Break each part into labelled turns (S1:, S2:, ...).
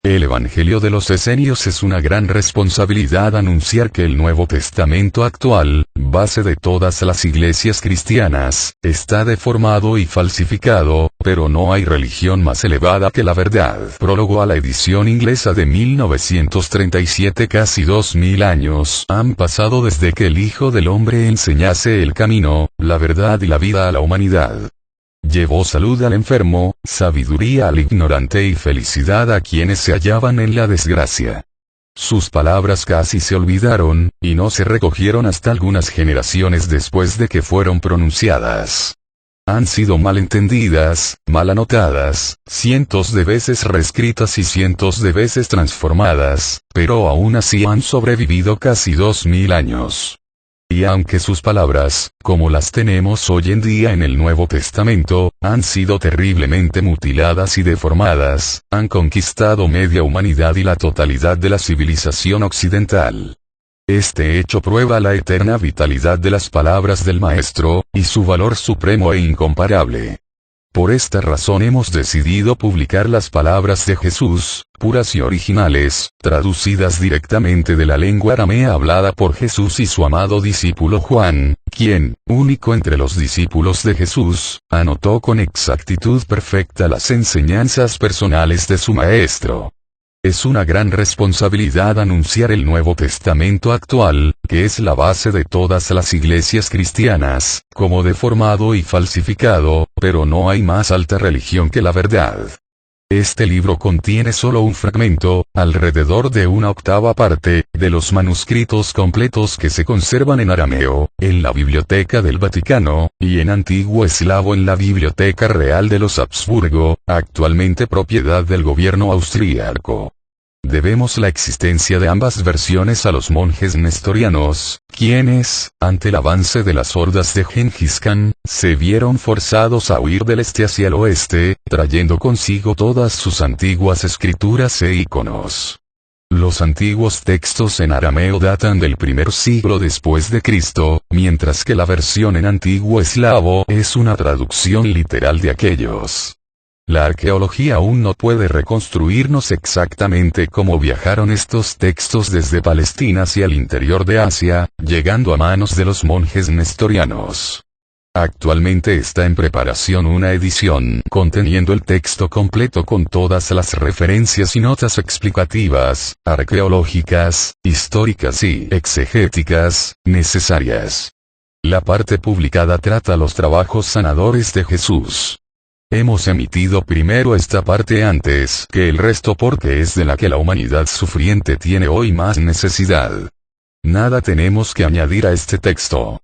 S1: El Evangelio de los Esenios es una gran responsabilidad anunciar que el Nuevo Testamento actual, base de todas las iglesias cristianas, está deformado y falsificado, pero no hay religión más elevada que la verdad. Prólogo a la edición inglesa de 1937. Casi 2000 años han pasado desde que el Hijo del Hombre enseñase el camino, la verdad y la vida a la humanidad. Llevó salud al enfermo, sabiduría al ignorante y felicidad a quienes se hallaban en la desgracia. Sus palabras casi se olvidaron, y no se recogieron hasta algunas generaciones después de que fueron pronunciadas. Han sido mal entendidas, mal anotadas, cientos de veces reescritas y cientos de veces transformadas, pero aún así han sobrevivido casi 2000 años. Y aunque sus palabras, como las tenemos hoy en día en el Nuevo Testamento, han sido terriblemente mutiladas y deformadas, han conquistado media humanidad y la totalidad de la civilización occidental. Este hecho prueba la eterna vitalidad de las palabras del Maestro, y su valor supremo e incomparable. Por esta razón hemos decidido publicar las palabras de Jesús, puras y originales, traducidas directamente de la lengua aramea hablada por Jesús y su amado discípulo Juan, quien, único entre los discípulos de Jesús, anotó con exactitud perfecta las enseñanzas personales de su Maestro. Es una gran responsabilidad anunciar el Nuevo Testamento actual, que es la base de todas las iglesias cristianas, como deformado y falsificado, pero no hay más alta religión que la verdad. Este libro contiene solo un fragmento, alrededor de una octava parte, de los manuscritos completos que se conservan en arameo, en la Biblioteca del Vaticano, y en antiguo eslavo en la Biblioteca Real de los Habsburgo, actualmente propiedad del gobierno austríaco. Debemos la existencia de ambas versiones a los monjes nestorianos, quienes, ante el avance de las hordas de Gengis Khan, se vieron forzados a huir del este hacia el oeste, trayendo consigo todas sus antiguas escrituras e iconos. Los antiguos textos en arameo datan del primer siglo después de Cristo, mientras que la versión en antiguo eslavo es una traducción literal de aquellos. La arqueología aún no puede reconstruirnos exactamente cómo viajaron estos textos desde Palestina hacia el interior de Asia, llegando a manos de los monjes nestorianos. Actualmente está en preparación una edición conteniendo el texto completo con todas las referencias y notas explicativas, arqueológicas, históricas y exegéticas, necesarias. La parte publicada trata los trabajos sanadores de Jesús. Hemos emitido primero esta parte antes que el resto porque es de la que la humanidad sufriente tiene hoy más necesidad. Nada tenemos que añadir a este texto.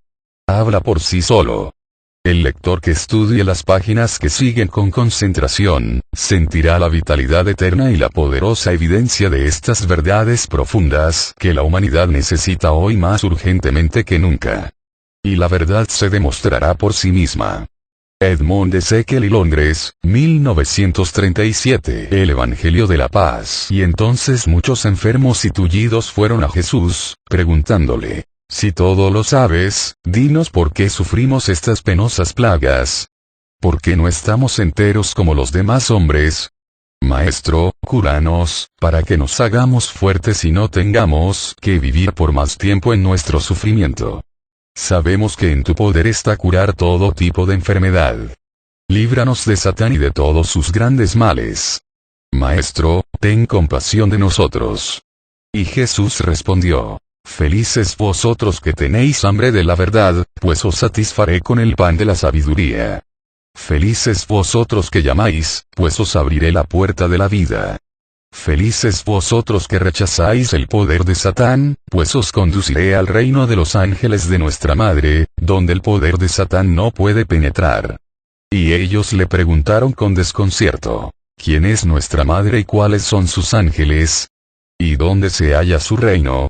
S1: Habla por sí solo. El lector que estudie las páginas que siguen con concentración, sentirá la vitalidad eterna y la poderosa evidencia de estas verdades profundas que la humanidad necesita hoy más urgentemente que nunca. Y la verdad se demostrará por sí misma. Edmond Ezekiel y Londres, 1937. El Evangelio de la Paz. Y entonces muchos enfermos y tullidos fueron a Jesús, preguntándole: si todo lo sabes, dinos por qué sufrimos estas penosas plagas. ¿Por qué no estamos enteros como los demás hombres? Maestro, cúranos, para que nos hagamos fuertes y no tengamos que vivir por más tiempo en nuestro sufrimiento. Sabemos que en tu poder está curar todo tipo de enfermedad. Líbranos de Satán y de todos sus grandes males. Maestro, ten compasión de nosotros. Y Jesús respondió: felices vosotros que tenéis hambre de la verdad, pues os satisfaré con el pan de la sabiduría. Felices vosotros que llamáis, pues os abriré la puerta de la vida. Felices vosotros que rechazáis el poder de Satán, pues os conduciré al reino de los ángeles de nuestra Madre, donde el poder de Satán no puede penetrar. Y ellos le preguntaron con desconcierto: ¿quién es nuestra Madre y cuáles son sus ángeles? ¿Y dónde se halla su reino?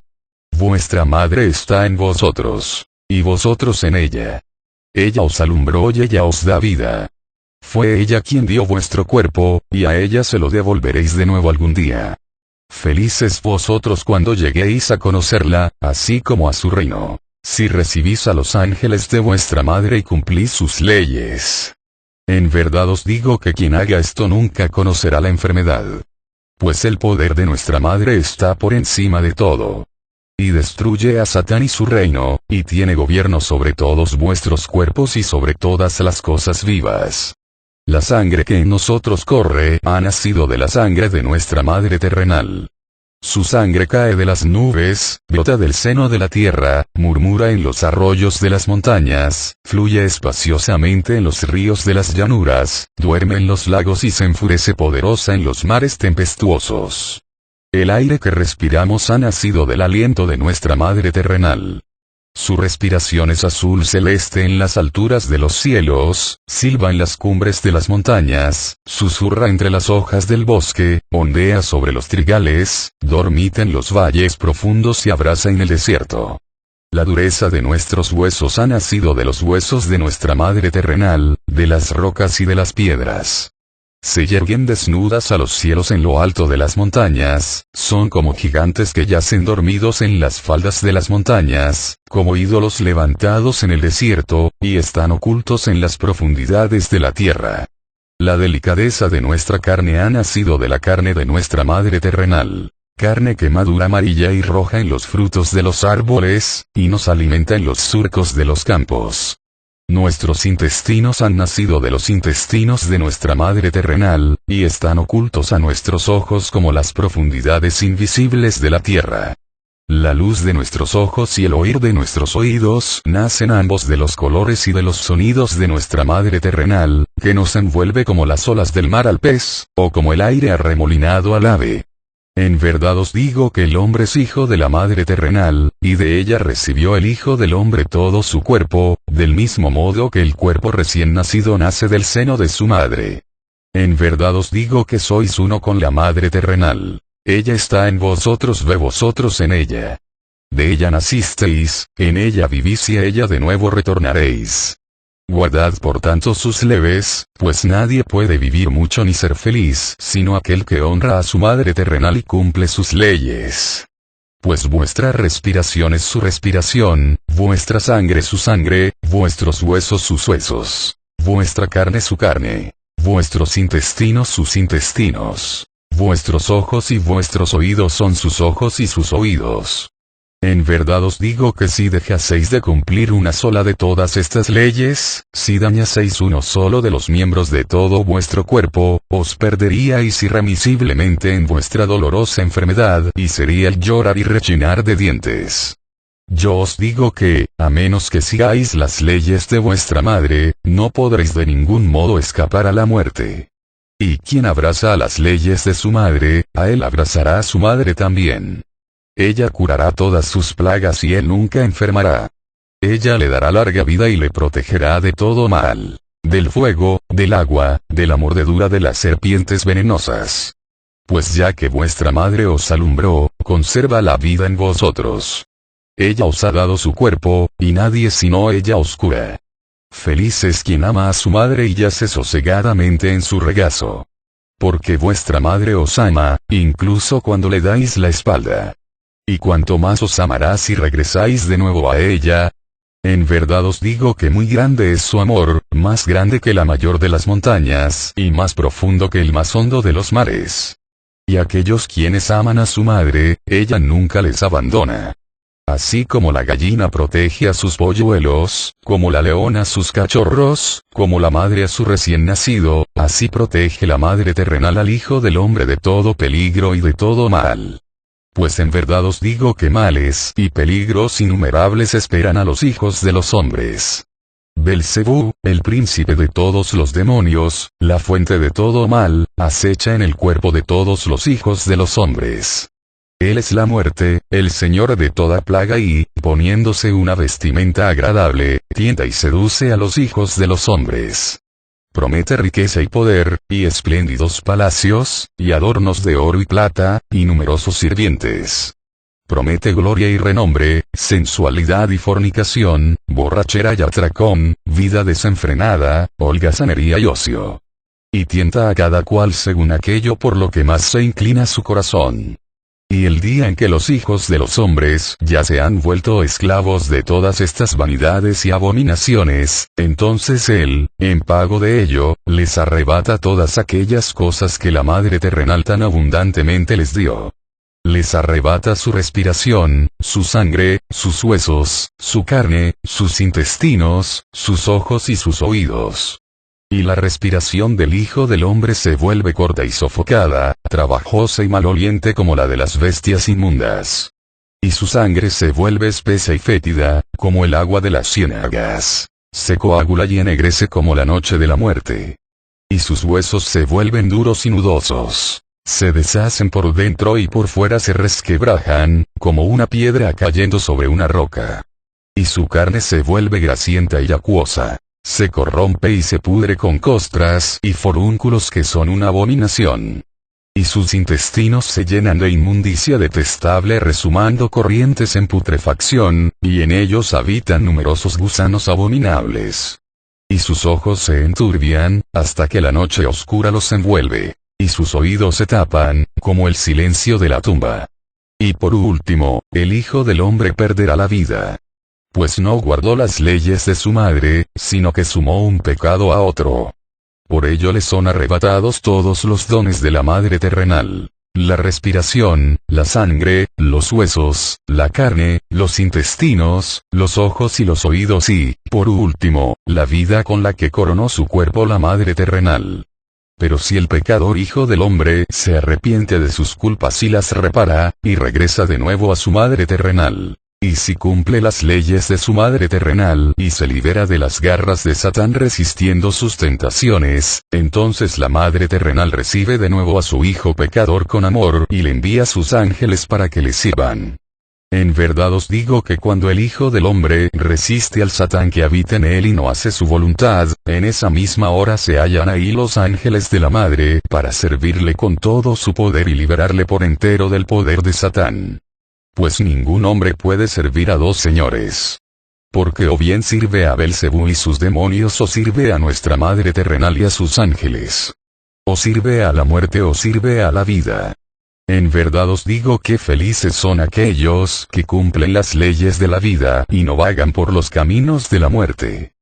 S1: Vuestra Madre está en vosotros, y vosotros en ella. Ella os alumbró y ella os da vida. Fue ella quien dio vuestro cuerpo, y a ella se lo devolveréis de nuevo algún día. Felices vosotros cuando lleguéis a conocerla, así como a su reino, si recibís a los ángeles de vuestra Madre y cumplís sus leyes. En verdad os digo que quien haga esto nunca conocerá la enfermedad. Pues el poder de nuestra madre está por encima de todo. Y destruye a Satán y su reino, y tiene gobierno sobre todos vuestros cuerpos y sobre todas las cosas vivas. La sangre que en nosotros corre ha nacido de la sangre de nuestra madre terrenal. Su sangre cae de las nubes, brota del seno de la tierra, murmura en los arroyos de las montañas, fluye espaciosamente en los ríos de las llanuras, duerme en los lagos y se enfurece poderosa en los mares tempestuosos. El aire que respiramos ha nacido del aliento de nuestra madre terrenal. Su respiración es azul celeste en las alturas de los cielos, silba en las cumbres de las montañas, susurra entre las hojas del bosque, ondea sobre los trigales, dormita en los valles profundos y abraza en el desierto. La dureza de nuestros huesos ha nacido de los huesos de nuestra madre terrenal, de las rocas y de las piedras. Se yerguen desnudas a los cielos en lo alto de las montañas, son como gigantes que yacen dormidos en las faldas de las montañas, como ídolos levantados en el desierto, y están ocultos en las profundidades de la tierra. La delicadeza de nuestra carne ha nacido de la carne de nuestra madre terrenal. Carne que madura amarilla y roja en los frutos de los árboles, y nos alimenta en los surcos de los campos. Nuestros intestinos han nacido de los intestinos de nuestra madre terrenal, y están ocultos a nuestros ojos como las profundidades invisibles de la tierra. La luz de nuestros ojos y el oír de nuestros oídos nacen ambos de los colores y de los sonidos de nuestra madre terrenal, que nos envuelve como las olas del mar al pez, o como el aire arremolinado al ave. En verdad os digo que el hombre es hijo de la madre terrenal, y de ella recibió el Hijo del Hombre todo su cuerpo, del mismo modo que el cuerpo recién nacido nace del seno de su madre. En verdad os digo que sois uno con la madre terrenal. Ella está en vosotros, vosotros en ella. De ella nacisteis, en ella vivís y a ella de nuevo retornaréis. Guardad por tanto sus leves, pues nadie puede vivir mucho ni ser feliz sino aquel que honra a su madre terrenal y cumple sus leyes. Pues vuestra respiración es su respiración, vuestra sangre su sangre, vuestros huesos sus huesos, vuestra carne su carne, vuestros intestinos sus intestinos, vuestros ojos y vuestros oídos son sus ojos y sus oídos. En verdad os digo que si dejaseis de cumplir una sola de todas estas leyes, si dañaseis uno solo de los miembros de todo vuestro cuerpo, os perderíais irremisiblemente en vuestra dolorosa enfermedad y sería el llorar y rechinar de dientes. Yo os digo que, a menos que sigáis las leyes de vuestra madre, no podréis de ningún modo escapar a la muerte. Y quien abraza a las leyes de su madre, a él abrazará a su madre también. Ella curará todas sus plagas y él nunca enfermará. Ella le dará larga vida y le protegerá de todo mal. Del fuego, del agua, de la mordedura de las serpientes venenosas. Pues ya que vuestra madre os alumbró, conserva la vida en vosotros. Ella os ha dado su cuerpo, y nadie sino ella os cura. Feliz es quien ama a su madre y yace sosegadamente en su regazo. Porque vuestra madre os ama, incluso cuando le dais la espalda. Y cuanto más os amará si regresáis de nuevo a ella. En verdad os digo que muy grande es su amor, más grande que la mayor de las montañas, y más profundo que el más hondo de los mares. Y aquellos quienes aman a su madre, ella nunca les abandona. Así como la gallina protege a sus polluelos, como la leona a sus cachorros, como la madre a su recién nacido, así protege la madre terrenal al Hijo del Hombre de todo peligro y de todo mal. Pues en verdad os digo que males y peligros innumerables esperan a los hijos de los hombres. Belcebú, el príncipe de todos los demonios, la fuente de todo mal, acecha en el cuerpo de todos los hijos de los hombres. Él es la muerte, el señor de toda plaga y, poniéndose una vestimenta agradable, tienta y seduce a los hijos de los hombres. Promete riqueza y poder, y espléndidos palacios, y adornos de oro y plata, y numerosos sirvientes. Promete gloria y renombre, sensualidad y fornicación, borrachera y atracón, vida desenfrenada, holgazanería y ocio. Y tienta a cada cual según aquello por lo que más se inclina su corazón. Y el día en que los hijos de los hombres ya se han vuelto esclavos de todas estas vanidades y abominaciones, entonces Él, en pago de ello, les arrebata todas aquellas cosas que la Madre terrenal tan abundantemente les dio. Les arrebata su respiración, su sangre, sus huesos, su carne, sus intestinos, sus ojos y sus oídos. Y la respiración del Hijo del Hombre se vuelve corta y sofocada, trabajosa y maloliente como la de las bestias inmundas. Y su sangre se vuelve espesa y fétida, como el agua de las ciénagas. Se coagula y ennegrece como la noche de la muerte. Y sus huesos se vuelven duros y nudosos. Se deshacen por dentro y por fuera se resquebrajan, como una piedra cayendo sobre una roca. Y su carne se vuelve grasienta y acuosa. Se corrompe y se pudre con costras y forúnculos que son una abominación. Y sus intestinos se llenan de inmundicia detestable resumando corrientes en putrefacción, y en ellos habitan numerosos gusanos abominables. Y sus ojos se enturbian, hasta que la noche oscura los envuelve. Y sus oídos se tapan, como el silencio de la tumba. Y por último, el Hijo del Hombre perderá la vida. Pues no guardó las leyes de su madre, sino que sumó un pecado a otro. Por ello le son arrebatados todos los dones de la Madre terrenal. La respiración, la sangre, los huesos, la carne, los intestinos, los ojos y los oídos y, por último, la vida con la que coronó su cuerpo la Madre terrenal. Pero si el pecador Hijo del Hombre se arrepiente de sus culpas y las repara, y regresa de nuevo a su Madre terrenal, y si cumple las leyes de su Madre terrenal y se libera de las garras de Satán resistiendo sus tentaciones, entonces la Madre terrenal recibe de nuevo a su Hijo pecador con amor y le envía sus ángeles para que le sirvan. En verdad os digo que cuando el Hijo del Hombre resiste al Satán que habita en él y no hace su voluntad, en esa misma hora se hallan ahí los ángeles de la Madre para servirle con todo su poder y liberarle por entero del poder de Satán. Pues ningún hombre puede servir a dos señores. Porque o bien sirve a Belcebú y sus demonios o sirve a nuestra Madre terrenal y a sus ángeles. O sirve a la muerte o sirve a la vida. En verdad os digo que felices son aquellos que cumplen las leyes de la vida y no vagan por los caminos de la muerte.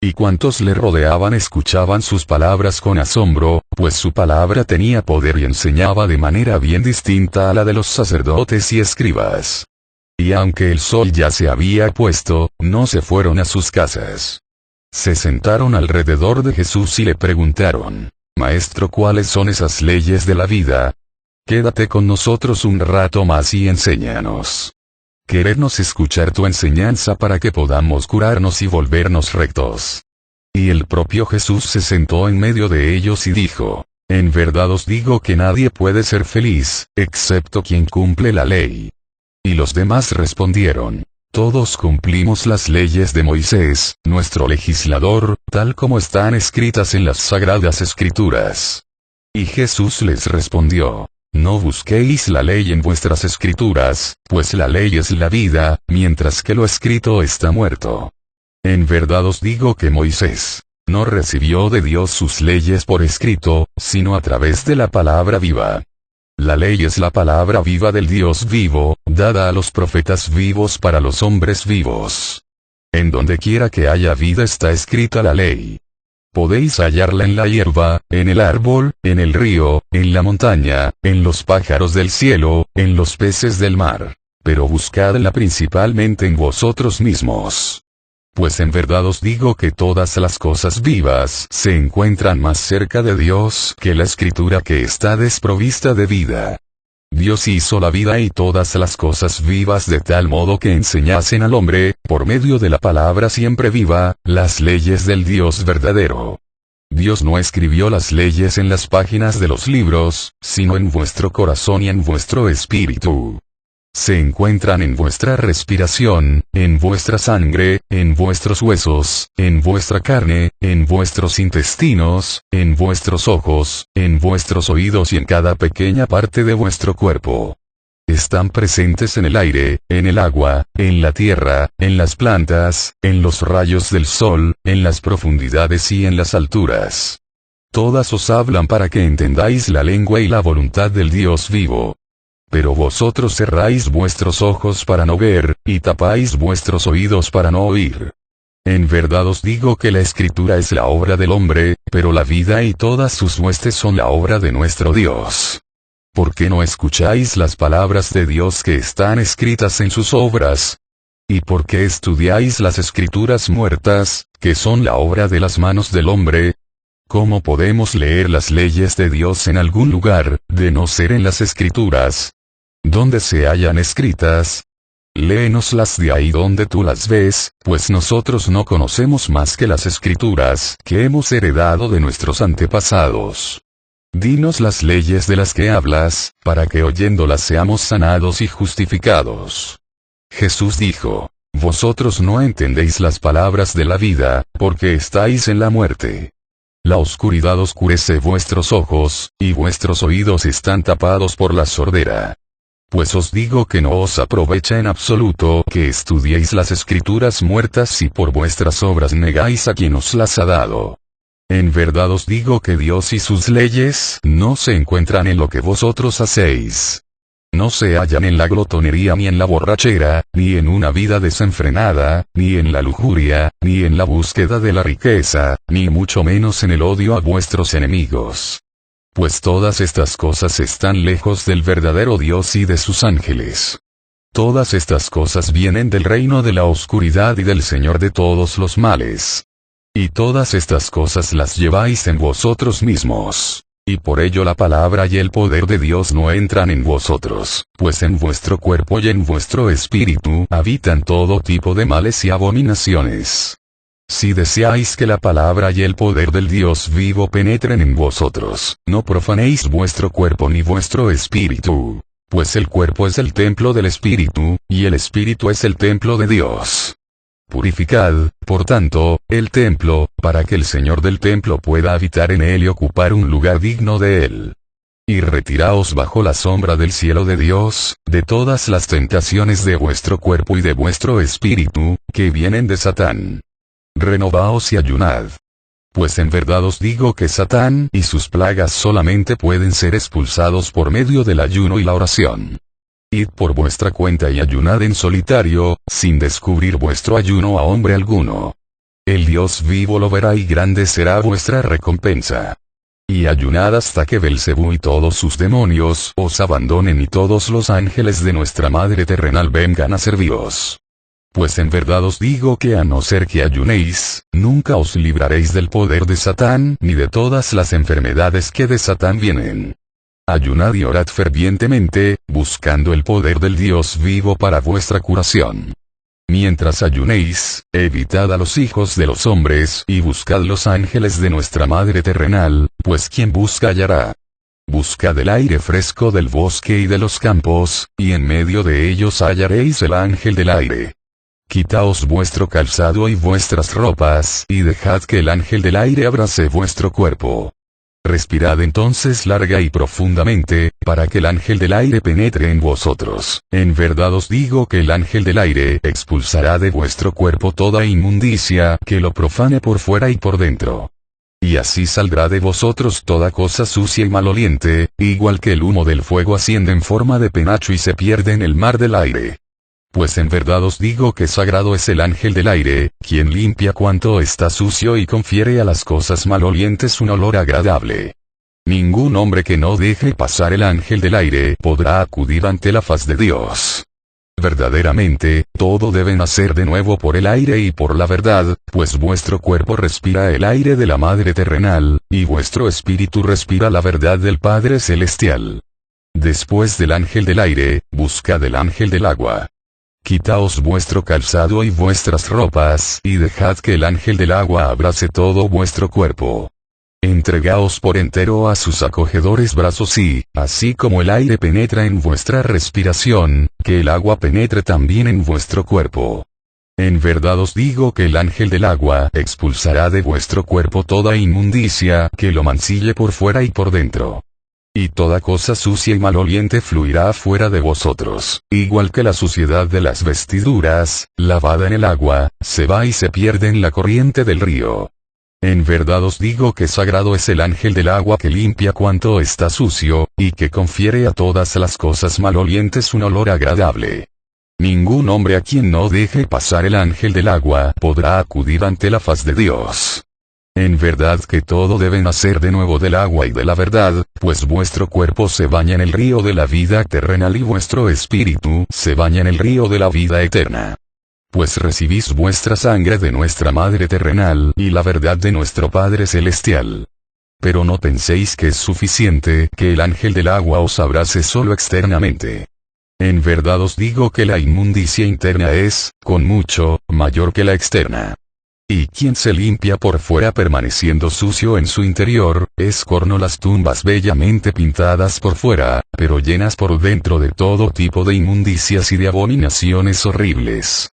S1: Y cuantos le rodeaban escuchaban sus palabras con asombro, pues su palabra tenía poder y enseñaba de manera bien distinta a la de los sacerdotes y escribas. Y aunque el sol ya se había puesto, no se fueron a sus casas. Se sentaron alrededor de Jesús y le preguntaron: Maestro, ¿cuáles son esas leyes de la vida? Quédate con nosotros un rato más y enséñanos. Queremos escuchar tu enseñanza para que podamos curarnos y volvernos rectos. Y el propio Jesús se sentó en medio de ellos y dijo: En verdad os digo que nadie puede ser feliz, excepto quien cumple la ley. Y los demás respondieron: Todos cumplimos las leyes de Moisés, nuestro legislador, tal como están escritas en las sagradas escrituras. Y Jesús les respondió: No busquéis la ley en vuestras escrituras, pues la ley es la vida, mientras que lo escrito está muerto. En verdad os digo que Moisés no recibió de Dios sus leyes por escrito, sino a través de la palabra viva. La ley es la palabra viva del Dios vivo, dada a los profetas vivos para los hombres vivos. En donde quiera que haya vida está escrita la ley. Podéis hallarla en la hierba, en el árbol, en el río, en la montaña, en los pájaros del cielo, en los peces del mar. Pero buscadla principalmente en vosotros mismos. Pues en verdad os digo que todas las cosas vivas se encuentran más cerca de Dios que la escritura que está desprovista de vida. Dios hizo la vida y todas las cosas vivas de tal modo que enseñasen al hombre, por medio de la palabra siempre viva, las leyes del Dios verdadero. Dios no escribió las leyes en las páginas de los libros, sino en vuestro corazón y en vuestro espíritu. Se encuentran en vuestra respiración, en vuestra sangre, en vuestros huesos, en vuestra carne, en vuestros intestinos, en vuestros ojos, en vuestros oídos y en cada pequeña parte de vuestro cuerpo. Están presentes en el aire, en el agua, en la tierra, en las plantas, en los rayos del sol, en las profundidades y en las alturas. Todas os hablan para que entendáis la lengua y la voluntad del Dios vivo. Pero vosotros cerráis vuestros ojos para no ver, y tapáis vuestros oídos para no oír. En verdad os digo que la Escritura es la obra del hombre, pero la vida y todas sus huestes son la obra de nuestro Dios. ¿Por qué no escucháis las palabras de Dios que están escritas en sus obras? ¿Y por qué estudiáis las Escrituras muertas, que son la obra de las manos del hombre? ¿Cómo podemos leer las leyes de Dios en algún lugar, de no ser en las Escrituras? ¿Dónde se hallan escritas? Léenoslas de ahí donde tú las ves, pues nosotros no conocemos más que las Escrituras que hemos heredado de nuestros antepasados. Dinos las leyes de las que hablas, para que oyéndolas seamos sanados y justificados. Jesús dijo: Vosotros no entendéis las palabras de la vida, porque estáis en la muerte. La oscuridad oscurece vuestros ojos, y vuestros oídos están tapados por la sordera. Pues os digo que no os aprovecha en absoluto que estudiéis las Escrituras muertas si por vuestras obras negáis a quien os las ha dado. En verdad os digo que Dios y sus leyes no se encuentran en lo que vosotros hacéis. No se hallan en la glotonería ni en la borrachera, ni en una vida desenfrenada, ni en la lujuria, ni en la búsqueda de la riqueza, ni mucho menos en el odio a vuestros enemigos. Pues todas estas cosas están lejos del verdadero Dios y de sus ángeles. Todas estas cosas vienen del reino de la oscuridad y del Señor de todos los males. Y todas estas cosas las lleváis en vosotros mismos. Y por ello la palabra y el poder de Dios no entran en vosotros, pues en vuestro cuerpo y en vuestro espíritu habitan todo tipo de males y abominaciones. Si deseáis que la palabra y el poder del Dios vivo penetren en vosotros, no profanéis vuestro cuerpo ni vuestro espíritu. Pues el cuerpo es el templo del espíritu, y el espíritu es el templo de Dios. Purificad, por tanto, el templo, para que el Señor del templo pueda habitar en él y ocupar un lugar digno de él. Y retiraos bajo la sombra del cielo de Dios, de todas las tentaciones de vuestro cuerpo y de vuestro espíritu, que vienen de Satán. Renovaos y ayunad. Pues en verdad os digo que Satán y sus plagas solamente pueden ser expulsados por medio del ayuno y la oración. Id por vuestra cuenta y ayunad en solitario, sin descubrir vuestro ayuno a hombre alguno. El Dios vivo lo verá y grande será vuestra recompensa. Y ayunad hasta que Belcebú y todos sus demonios os abandonen y todos los ángeles de nuestra Madre terrenal vengan a serviros. Pues en verdad os digo que a no ser que ayunéis, nunca os libraréis del poder de Satán ni de todas las enfermedades que de Satán vienen. Ayunad y orad fervientemente, buscando el poder del Dios vivo para vuestra curación. Mientras ayunéis, evitad a los hijos de los hombres y buscad los ángeles de nuestra Madre terrenal, pues quien busca hallará. Buscad el aire fresco del bosque y de los campos, y en medio de ellos hallaréis el ángel del aire. Quitaos vuestro calzado y vuestras ropas, y dejad que el ángel del aire abrace vuestro cuerpo. Respirad entonces larga y profundamente, para que el ángel del aire penetre en vosotros. En verdad os digo que el ángel del aire expulsará de vuestro cuerpo toda inmundicia que lo profane por fuera y por dentro. Y así saldrá de vosotros toda cosa sucia y maloliente, igual que el humo del fuego asciende en forma de penacho y se pierde en el mar del aire. Pues en verdad os digo que sagrado es el ángel del aire, quien limpia cuanto está sucio y confiere a las cosas malolientes un olor agradable. Ningún hombre que no deje pasar el ángel del aire podrá acudir ante la faz de Dios. Verdaderamente, todo debe nacer de nuevo por el aire y por la verdad, pues vuestro cuerpo respira el aire de la Madre terrenal, y vuestro espíritu respira la verdad del Padre celestial. Después del ángel del aire, buscad el ángel del agua. Quitaos vuestro calzado y vuestras ropas, y dejad que el ángel del agua abrace todo vuestro cuerpo. Entregaos por entero a sus acogedores brazos y, así como el aire penetra en vuestra respiración, que el agua penetre también en vuestro cuerpo. En verdad os digo que el ángel del agua expulsará de vuestro cuerpo toda inmundicia que lo mancille por fuera y por dentro. Y toda cosa sucia y maloliente fluirá afuera de vosotros, igual que la suciedad de las vestiduras, lavada en el agua, se va y se pierde en la corriente del río. En verdad os digo que sagrado es el ángel del agua que limpia cuanto está sucio, y que confiere a todas las cosas malolientes un olor agradable. Ningún hombre a quien no deje pasar el ángel del agua podrá acudir ante la faz de Dios. En verdad que todo debe nacer de nuevo del agua y de la verdad, pues vuestro cuerpo se baña en el río de la vida terrenal y vuestro espíritu se baña en el río de la vida eterna. Pues recibís vuestra sangre de nuestra Madre terrenal y la verdad de nuestro Padre celestial. Pero no penséis que es suficiente que el ángel del agua os abrace solo externamente. En verdad os digo que la inmundicia interna es, con mucho, mayor que la externa. Y quien se limpia por fuera permaneciendo sucio en su interior, es corno las tumbas bellamente pintadas por fuera, pero llenas por dentro de todo tipo de inmundicias y de abominaciones horribles.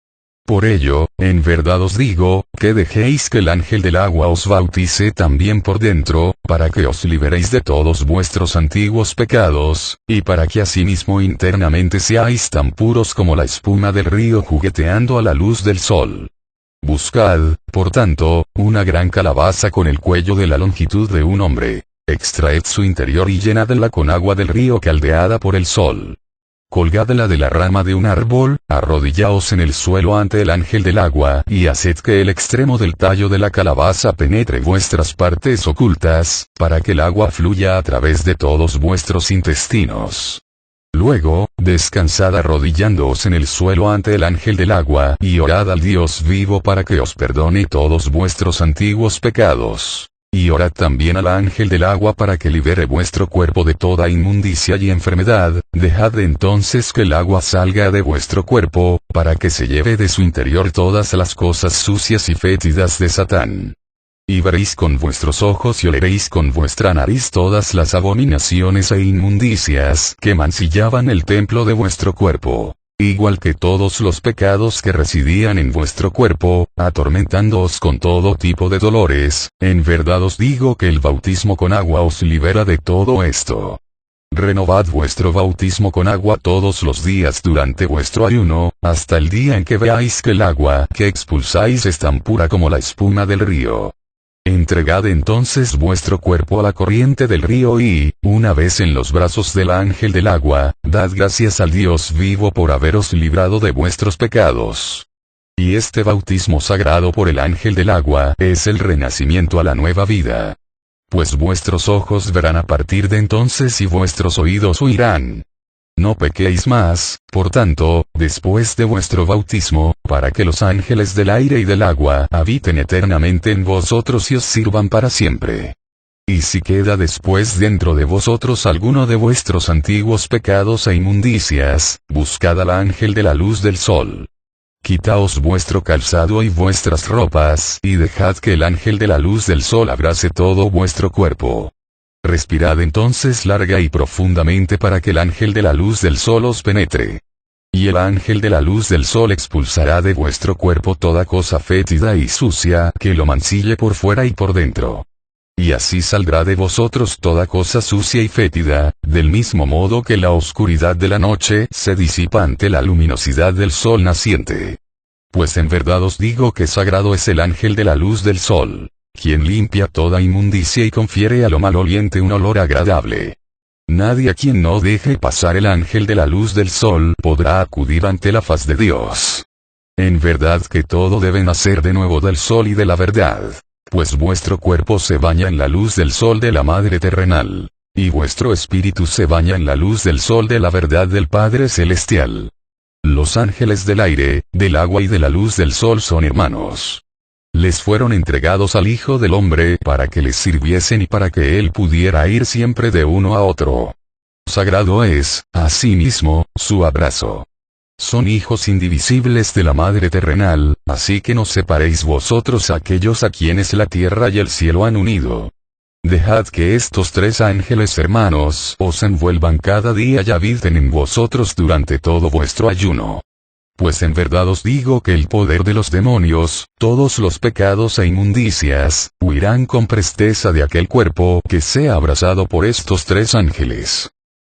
S1: Por ello, en verdad os digo, que dejéis que el ángel del agua os bautice también por dentro, para que os liberéis de todos vuestros antiguos pecados, y para que asimismo internamente seáis tan puros como la espuma del río jugueteando a la luz del sol. Buscad, por tanto, una gran calabaza con el cuello de la longitud de un hombre. Extraed su interior y llenadla con agua del río caldeada por el sol. Colgadla de la rama de un árbol, arrodillaos en el suelo ante el ángel del agua y haced que el extremo del tallo de la calabaza penetre vuestras partes ocultas, para que el agua fluya a través de todos vuestros intestinos. Luego, descansad arrodillándoos en el suelo ante el ángel del agua y orad al Dios vivo para que os perdone todos vuestros antiguos pecados. Y orad también al ángel del agua para que libere vuestro cuerpo de toda inmundicia y enfermedad, dejad entonces que el agua salga de vuestro cuerpo, para que se lleve de su interior todas las cosas sucias y fétidas de Satán. Y veréis con vuestros ojos y oleréis con vuestra nariz todas las abominaciones e inmundicias que mancillaban el templo de vuestro cuerpo. Igual que todos los pecados que residían en vuestro cuerpo, atormentándoos con todo tipo de dolores, en verdad os digo que el bautismo con agua os libera de todo esto. Renovad vuestro bautismo con agua todos los días durante vuestro ayuno, hasta el día en que veáis que el agua que expulsáis es tan pura como la espuma del río. Entregad entonces vuestro cuerpo a la corriente del río y, una vez en los brazos del ángel del agua, dad gracias al Dios vivo por haberos librado de vuestros pecados. Y este bautismo sagrado por el ángel del agua es el renacimiento a la nueva vida. Pues vuestros ojos verán a partir de entonces y vuestros oídos oirán. No pequéis más, por tanto, después de vuestro bautismo, para que los ángeles del aire y del agua habiten eternamente en vosotros y os sirvan para siempre. Y si queda después dentro de vosotros alguno de vuestros antiguos pecados e inmundicias, buscad al ángel de la luz del sol. Quitaos vuestro calzado y vuestras ropas, y dejad que el ángel de la luz del sol abrace todo vuestro cuerpo. Respirad entonces larga y profundamente para que el ángel de la luz del sol os penetre. Y el ángel de la luz del sol expulsará de vuestro cuerpo toda cosa fétida y sucia que lo mancille por fuera y por dentro. Y así saldrá de vosotros toda cosa sucia y fétida, del mismo modo que la oscuridad de la noche se disipa ante la luminosidad del sol naciente. Pues en verdad os digo que sagrado es el ángel de la luz del sol, quien limpia toda inmundicia y confiere a lo maloliente un olor agradable. Nadie a quien no deje pasar el ángel de la luz del sol podrá acudir ante la faz de Dios. En verdad que todo debe nacer de nuevo del sol y de la verdad, pues vuestro cuerpo se baña en la luz del sol de la Madre terrenal, y vuestro espíritu se baña en la luz del sol de la verdad del Padre celestial. Los ángeles del aire, del agua y de la luz del sol son hermanos. Les fueron entregados al Hijo del Hombre para que les sirviesen y para que él pudiera ir siempre de uno a otro. Sagrado es, asimismo, su abrazo. Son hijos indivisibles de la Madre terrenal, así que no separéis vosotros a aquellos a quienes la tierra y el cielo han unido. Dejad que estos tres ángeles hermanos os envuelvan cada día y habiten en vosotros durante todo vuestro ayuno. Pues en verdad os digo que el poder de los demonios, todos los pecados e inmundicias, huirán con presteza de aquel cuerpo que sea abrazado por estos tres ángeles.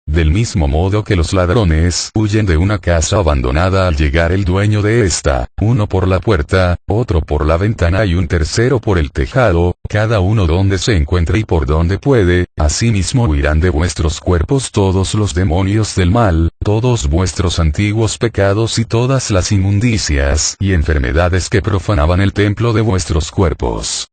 S1: Del mismo modo que los ladrones huyen de una casa abandonada al llegar el dueño de esta, uno por la puerta, otro por la ventana y un tercero por el tejado, cada uno donde se encuentre y por donde puede, asimismo huirán de vuestros cuerpos todos los demonios del mal, todos vuestros antiguos pecados y todas las inmundicias y enfermedades que profanaban el templo de vuestros cuerpos.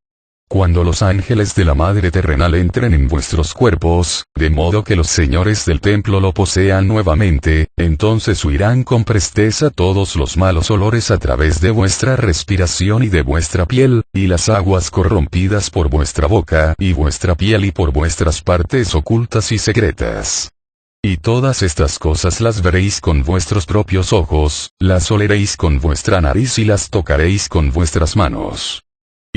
S1: Cuando los ángeles de la madre terrenal entren en vuestros cuerpos, de modo que los señores del templo lo posean nuevamente, entonces huirán con presteza todos los malos olores a través de vuestra respiración y de vuestra piel, y las aguas corrompidas por vuestra boca y vuestra piel y por vuestras partes ocultas y secretas. Y todas estas cosas las veréis con vuestros propios ojos, las oleréis con vuestra nariz y las tocaréis con vuestras manos.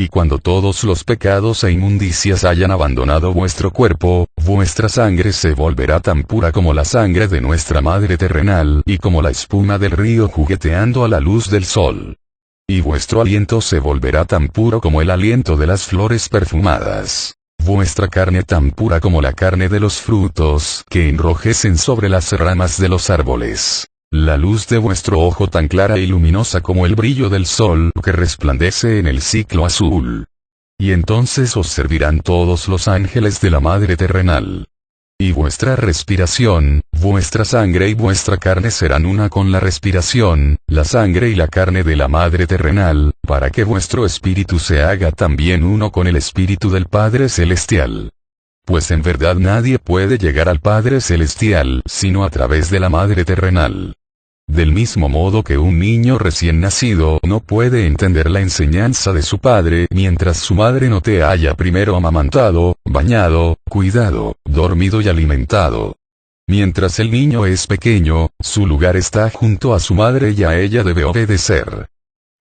S1: Y cuando todos los pecados e inmundicias hayan abandonado vuestro cuerpo, vuestra sangre se volverá tan pura como la sangre de nuestra madre terrenal y como la espuma del río jugueteando a la luz del sol. Y vuestro aliento se volverá tan puro como el aliento de las flores perfumadas. Vuestra carne tan pura como la carne de los frutos que enrojecen sobre las ramas de los árboles. La luz de vuestro ojo tan clara y luminosa como el brillo del sol que resplandece en el ciclo azul. Y entonces os servirán todos los ángeles de la madre terrenal. Y vuestra respiración, vuestra sangre y vuestra carne serán una con la respiración, la sangre y la carne de la madre terrenal, para que vuestro espíritu se haga también uno con el espíritu del Padre Celestial. Pues en verdad nadie puede llegar al Padre Celestial sino a través de la madre terrenal. Del mismo modo que un niño recién nacido no puede entender la enseñanza de su padre mientras su madre no te haya primero amamantado, bañado, cuidado, dormido y alimentado. Mientras el niño es pequeño, su lugar está junto a su madre y a ella debe obedecer.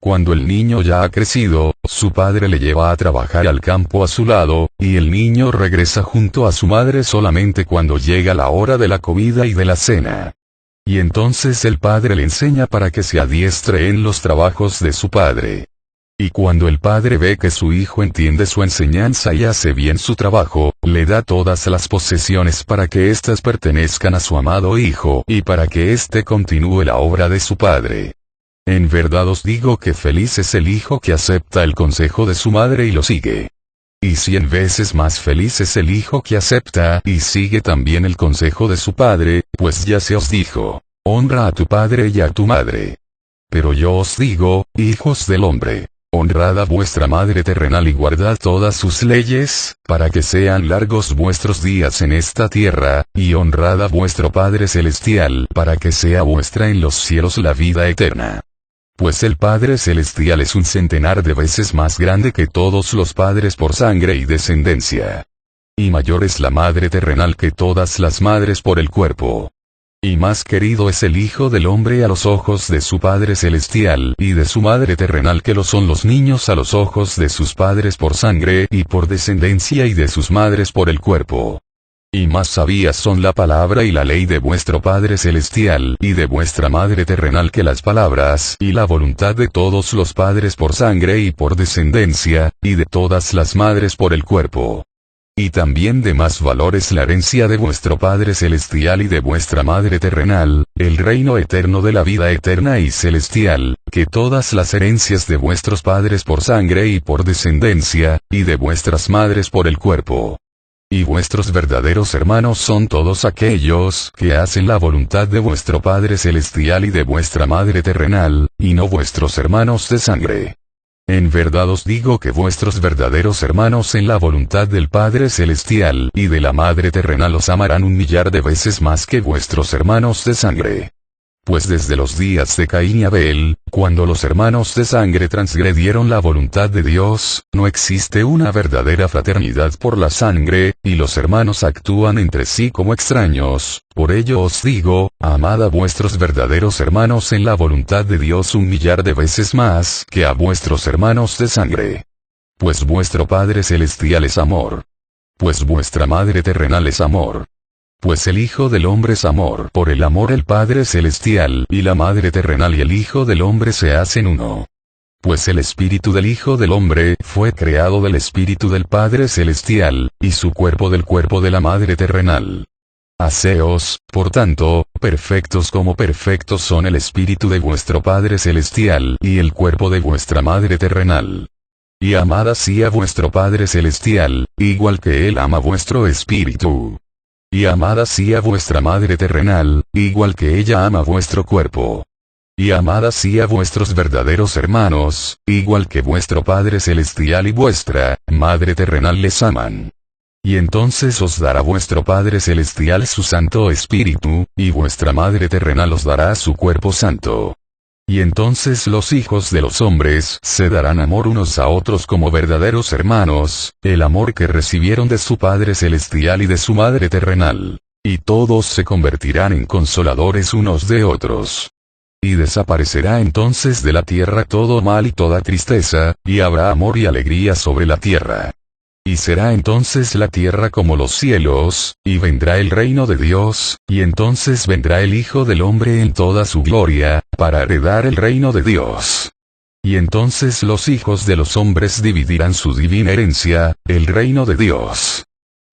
S1: Cuando el niño ya ha crecido, su padre le lleva a trabajar al campo a su lado, y el niño regresa junto a su madre solamente cuando llega la hora de la comida y de la cena. Y entonces el padre le enseña para que se adiestre en los trabajos de su padre. Y cuando el padre ve que su hijo entiende su enseñanza y hace bien su trabajo, le da todas las posesiones para que éstas pertenezcan a su amado hijo y para que éste continúe la obra de su padre. En verdad os digo que feliz es el hijo que acepta el consejo de su madre y lo sigue. Y 100 veces más feliz es el hijo que acepta y sigue también el consejo de su padre, pues ya se os dijo, honra a tu padre y a tu madre. Pero yo os digo, hijos del hombre, honrad a vuestra madre terrenal y guardad todas sus leyes, para que sean largos vuestros días en esta tierra, y honrad a vuestro Padre Celestial, para que sea vuestra en los cielos la vida eterna. Pues el Padre Celestial es un centenar de veces más grande que todos los padres por sangre y descendencia. Y mayor es la madre terrenal que todas las madres por el cuerpo. Y más querido es el Hijo del Hombre a los ojos de su Padre Celestial y de su madre terrenal que lo son los niños a los ojos de sus padres por sangre y por descendencia y de sus madres por el cuerpo. Y más sabias son la palabra y la ley de vuestro Padre Celestial y de vuestra Madre terrenal que las palabras y la voluntad de todos los padres por sangre y por descendencia, y de todas las madres por el cuerpo. Y también de más valor es la herencia de vuestro Padre Celestial y de vuestra Madre terrenal, el reino eterno de la vida eterna y celestial, que todas las herencias de vuestros padres por sangre y por descendencia, y de vuestras madres por el cuerpo. Y vuestros verdaderos hermanos son todos aquellos que hacen la voluntad de vuestro Padre Celestial y de vuestra Madre terrenal, y no vuestros hermanos de sangre. En verdad os digo que vuestros verdaderos hermanos en la voluntad del Padre Celestial y de la Madre terrenal os amarán 1.000.000 de veces más que vuestros hermanos de sangre. Pues desde los días de Caín y Abel, cuando los hermanos de sangre transgredieron la voluntad de Dios, no existe una verdadera fraternidad por la sangre, y los hermanos actúan entre sí como extraños. Por ello os digo, amad a vuestros verdaderos hermanos en la voluntad de Dios 1.000.000 de veces más que a vuestros hermanos de sangre. Pues vuestro Padre Celestial es amor. Pues vuestra Madre terrenal es amor. Pues el Hijo del Hombre es amor. Por el amor el Padre Celestial y la Madre terrenal y el Hijo del Hombre se hacen uno. Pues el Espíritu del Hijo del Hombre fue creado del Espíritu del Padre Celestial, y su cuerpo del cuerpo de la Madre terrenal. Haceos, por tanto, perfectos como perfectos son el espíritu de vuestro Padre Celestial y el cuerpo de vuestra Madre terrenal. Y amad así a vuestro Padre Celestial, igual que Él ama vuestro espíritu. Y amad así a vuestra Madre terrenal, igual que ella ama vuestro cuerpo. Y amad así a vuestros verdaderos hermanos, igual que vuestro Padre Celestial y vuestra Madre terrenal les aman. Y entonces os dará vuestro Padre Celestial su Santo Espíritu, y vuestra Madre terrenal os dará su cuerpo santo. Y entonces los hijos de los hombres se darán amor unos a otros como verdaderos hermanos, el amor que recibieron de su Padre Celestial y de su Madre terrenal. Y todos se convertirán en consoladores unos de otros. Y desaparecerá entonces de la tierra todo mal y toda tristeza, y habrá amor y alegría sobre la tierra. Y será entonces la tierra como los cielos, y vendrá el reino de Dios, y entonces vendrá el Hijo del Hombre en toda su gloria, para heredar el reino de Dios. Y entonces los hijos de los hombres dividirán su divina herencia, el reino de Dios.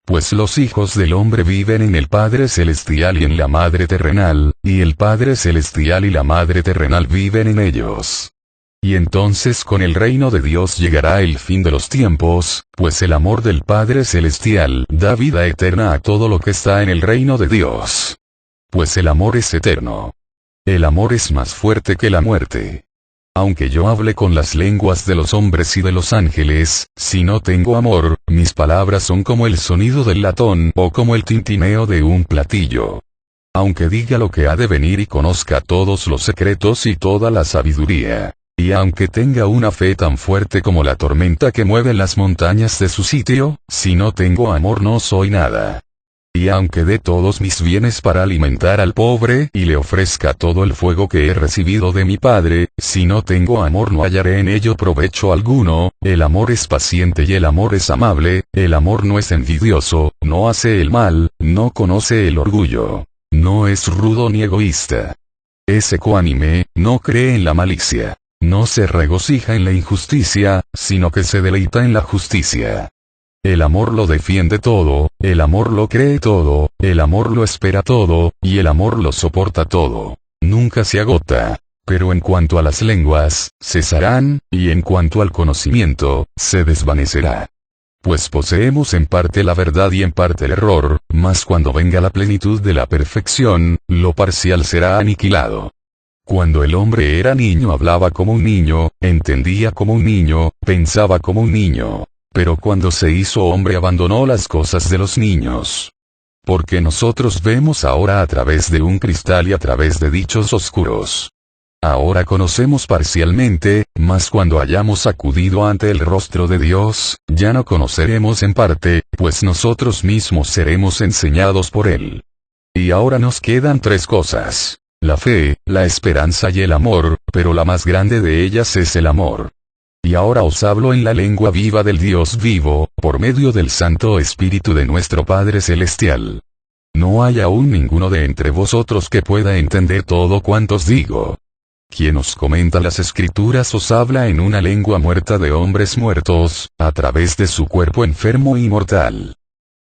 S1: Pues los hijos del hombre viven en el Padre Celestial y en la Madre terrenal, y el Padre Celestial y la Madre terrenal viven en ellos. Y entonces con el reino de Dios llegará el fin de los tiempos, pues el amor del Padre Celestial da vida eterna a todo lo que está en el reino de Dios. Pues el amor es eterno. El amor es más fuerte que la muerte. Aunque yo hable con las lenguas de los hombres y de los ángeles, si no tengo amor, mis palabras son como el sonido del latón o como el tintineo de un platillo. Aunque diga lo que ha de venir y conozca todos los secretos y toda la sabiduría. Y aunque tenga una fe tan fuerte como la tormenta que mueve las montañas de su sitio, si no tengo amor no soy nada. Y aunque dé todos mis bienes para alimentar al pobre y le ofrezca todo el fuego que he recibido de mi Padre, si no tengo amor no hallaré en ello provecho alguno. El amor es paciente y el amor es amable, el amor no es envidioso, no hace el mal, no conoce el orgullo, no es rudo ni egoísta. Es ecuánime, no cree en la malicia. No se regocija en la injusticia, sino que se deleita en la justicia. El amor lo defiende todo, el amor lo cree todo, el amor lo espera todo, y el amor lo soporta todo. Nunca se agota. Pero en cuanto a las lenguas, cesarán, y en cuanto al conocimiento, se desvanecerá. Pues poseemos en parte la verdad y en parte el error, mas cuando venga la plenitud de la perfección, lo parcial será aniquilado. Cuando el hombre era niño hablaba como un niño, entendía como un niño, pensaba como un niño. Pero cuando se hizo hombre abandonó las cosas de los niños. Porque nosotros vemos ahora a través de un cristal y a través de dichos oscuros. Ahora conocemos parcialmente, mas cuando hayamos acudido ante el rostro de Dios, ya no conoceremos en parte, pues nosotros mismos seremos enseñados por Él. Y ahora nos quedan tres cosas. La fe, la esperanza y el amor, pero la más grande de ellas es el amor. Y ahora os hablo en la lengua viva del Dios vivo, por medio del Santo Espíritu de nuestro Padre Celestial. No hay aún ninguno de entre vosotros que pueda entender todo cuanto os digo. Quien os comenta las Escrituras os habla en una lengua muerta de hombres muertos, a través de su cuerpo enfermo y mortal.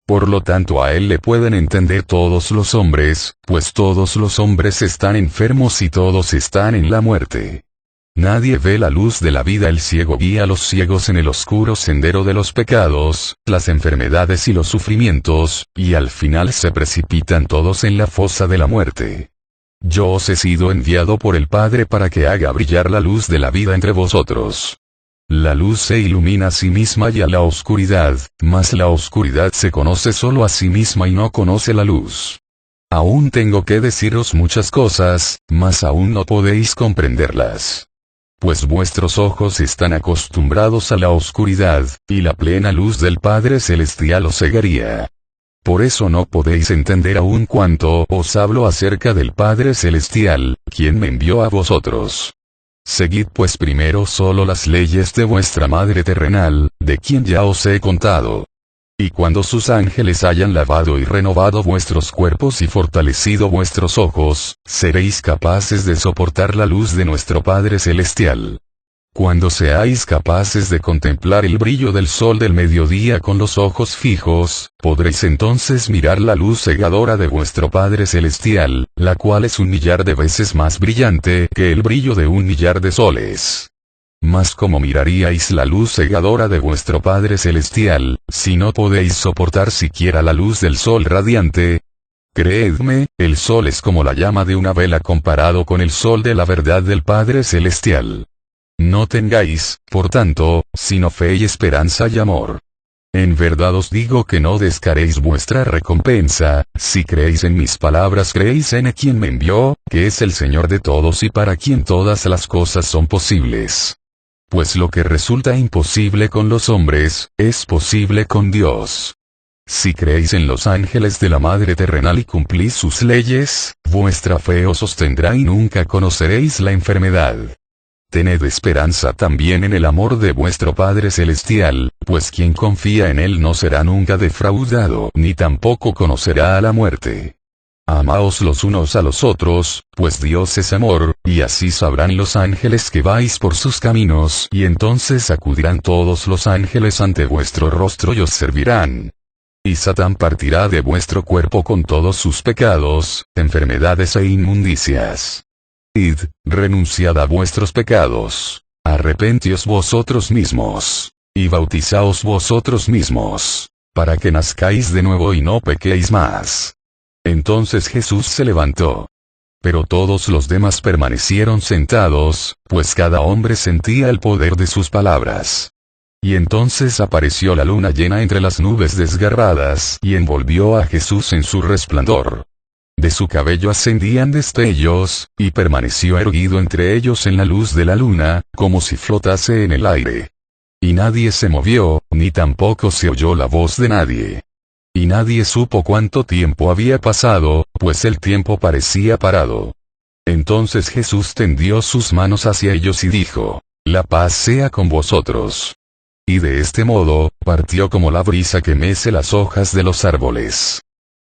S1: Por lo tanto a él le pueden entender todos los hombres, pues todos los hombres están enfermos y todos están en la muerte. Nadie ve la luz de la vida, el ciego guía a los ciegos en el oscuro sendero de los pecados, las enfermedades y los sufrimientos, y al final se precipitan todos en la fosa de la muerte. Yo os he sido enviado por el Padre para que haga brillar la luz de la vida entre vosotros. La luz se ilumina a sí misma y a la oscuridad, mas la oscuridad se conoce solo a sí misma y no conoce la luz. Aún tengo que deciros muchas cosas, mas aún no podéis comprenderlas. Pues vuestros ojos están acostumbrados a la oscuridad, y la plena luz del Padre Celestial os cegaría. Por eso no podéis entender aún cuanto os hablo acerca del Padre Celestial, quien me envió a vosotros. Seguid pues primero solo las leyes de vuestra Madre terrenal, de quien ya os he contado. Y cuando sus ángeles hayan lavado y renovado vuestros cuerpos y fortalecido vuestros ojos, seréis capaces de soportar la luz de nuestro Padre Celestial. Cuando seáis capaces de contemplar el brillo del sol del mediodía con los ojos fijos, podréis entonces mirar la luz cegadora de vuestro Padre Celestial, la cual es 1.000.000 de veces más brillante que el brillo de 1.000.000 de soles. Mas ¿cómo miraríais la luz cegadora de vuestro Padre Celestial, si no podéis soportar siquiera la luz del sol radiante? Creedme, el sol es como la llama de una vela comparado con el sol de la verdad del Padre Celestial. No tengáis, por tanto, sino fe y esperanza y amor. En verdad os digo que no descaréis vuestra recompensa, si creéis en mis palabras, creéis en quien me envió, que es el Señor de todos y para quien todas las cosas son posibles. Pues lo que resulta imposible con los hombres, es posible con Dios. Si creéis en los ángeles de la Madre terrenal y cumplís sus leyes, vuestra fe os sostendrá y nunca conoceréis la enfermedad. Tened esperanza también en el amor de vuestro Padre Celestial, pues quien confía en Él no será nunca defraudado ni tampoco conocerá a la muerte. Amaos los unos a los otros, pues Dios es amor, y así sabrán los ángeles que vais por sus caminos, y entonces acudirán todos los ángeles ante vuestro rostro y os servirán. Y Satán partirá de vuestro cuerpo con todos sus pecados, enfermedades e inmundicias. Id, renunciad a vuestros pecados, arrepentíos vosotros mismos, y bautizaos vosotros mismos, para que nazcáis de nuevo y no pequéis más. Entonces Jesús se levantó. Pero todos los demás permanecieron sentados, pues cada hombre sentía el poder de sus palabras. Y entonces apareció la luna llena entre las nubes desgarradas y envolvió a Jesús en su resplandor. De su cabello ascendían destellos, y permaneció erguido entre ellos en la luz de la luna, como si flotase en el aire. Y nadie se movió, ni tampoco se oyó la voz de nadie. Y nadie supo cuánto tiempo había pasado, pues el tiempo parecía parado. Entonces Jesús tendió sus manos hacia ellos y dijo: La paz sea con vosotros. Y de este modo, partió como la brisa que mece las hojas de los árboles.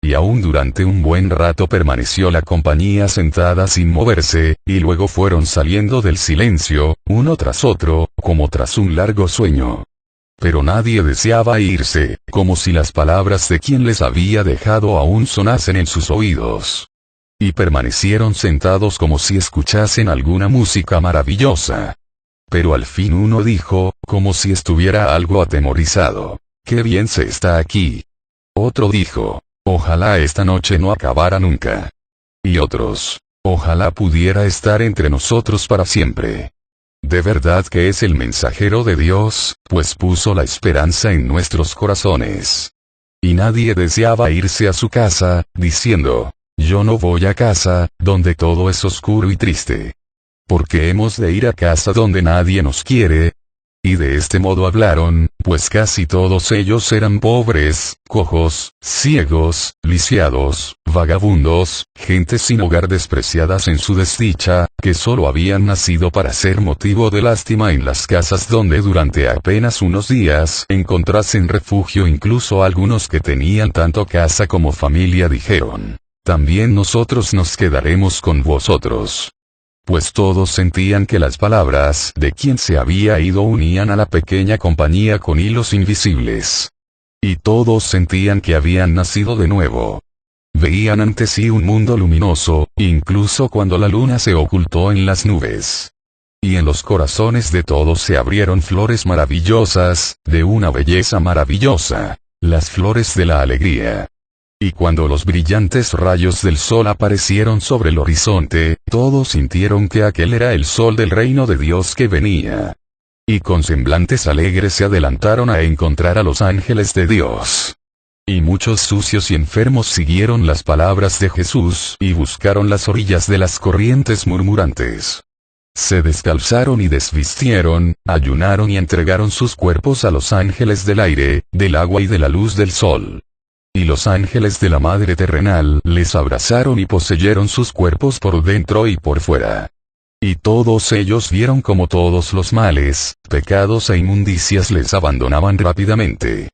S1: Y aún durante un buen rato permaneció la compañía sentada sin moverse, y luego fueron saliendo del silencio, uno tras otro, como tras un largo sueño. Pero nadie deseaba irse, como si las palabras de quien les había dejado aún sonasen en sus oídos. Y permanecieron sentados como si escuchasen alguna música maravillosa. Pero al fin uno dijo, como si estuviera algo atemorizado: «¡Qué bien se está aquí!». Otro dijo: «Ojalá esta noche no acabara nunca». Y otros: «Ojalá pudiera estar entre nosotros para siempre». De verdad que es el mensajero de Dios, pues puso la esperanza en nuestros corazones. Y nadie deseaba irse a su casa, diciendo: «Yo no voy a casa, donde todo es oscuro y triste. Porque hemos de ir a casa donde nadie nos quiere». Y de este modo hablaron, pues casi todos ellos eran pobres, cojos, ciegos, lisiados, vagabundos, gente sin hogar, despreciadas en su desdicha, que solo habían nacido para ser motivo de lástima en las casas donde durante apenas unos días encontrasen refugio. Incluso algunos que tenían tanto casa como familia dijeron: «También nosotros nos quedaremos con vosotros». Pues todos sentían que las palabras de quien se había ido unían a la pequeña compañía con hilos invisibles. Y todos sentían que habían nacido de nuevo. Veían ante sí un mundo luminoso, incluso cuando la luna se ocultó en las nubes. Y en los corazones de todos se abrieron flores maravillosas, de una belleza maravillosa, las flores de la alegría. Y cuando los brillantes rayos del sol aparecieron sobre el horizonte, todos sintieron que aquel era el sol del reino de Dios que venía. Y con semblantes alegres se adelantaron a encontrar a los ángeles de Dios. Y muchos sucios y enfermos siguieron las palabras de Jesús y buscaron las orillas de las corrientes murmurantes. Se descalzaron y desvistieron, ayunaron y entregaron sus cuerpos a los ángeles del aire, del agua y de la luz del sol. Y los ángeles de la Madre terrenal les abrazaron y poseyeron sus cuerpos por dentro y por fuera. Y todos ellos vieron como todos los males, pecados e inmundicias les abandonaban rápidamente.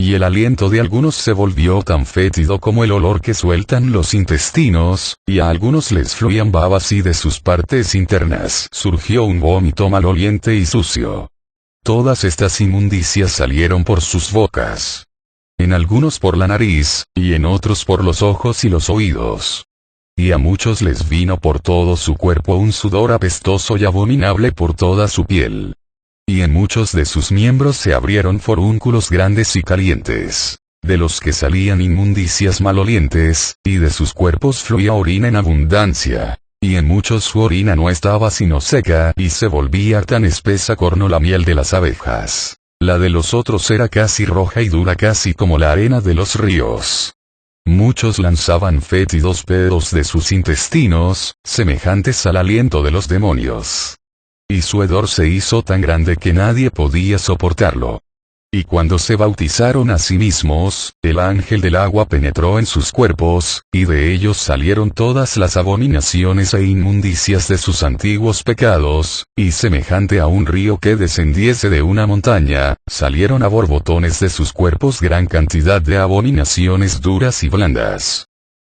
S1: Y el aliento de algunos se volvió tan fétido como el olor que sueltan los intestinos, y a algunos les fluían babas y de sus partes internas surgió un vómito maloliente y sucio. Todas estas inmundicias salieron por sus bocas. En algunos por la nariz, y en otros por los ojos y los oídos. Y a muchos les vino por todo su cuerpo un sudor apestoso y abominable por toda su piel. Y en muchos de sus miembros se abrieron forúnculos grandes y calientes, de los que salían inmundicias malolientes, y de sus cuerpos fluía orina en abundancia. Y en muchos su orina no estaba sino seca y se volvía tan espesa como la miel de las abejas. La de los otros era casi roja y dura casi como la arena de los ríos. Muchos lanzaban fétidos pedos de sus intestinos, semejantes al aliento de los demonios. Y su hedor se hizo tan grande que nadie podía soportarlo. Y cuando se bautizaron a sí mismos, el ángel del agua penetró en sus cuerpos, y de ellos salieron todas las abominaciones e inmundicias de sus antiguos pecados, y semejante a un río que descendiese de una montaña, salieron a borbotones de sus cuerpos gran cantidad de abominaciones duras y blandas.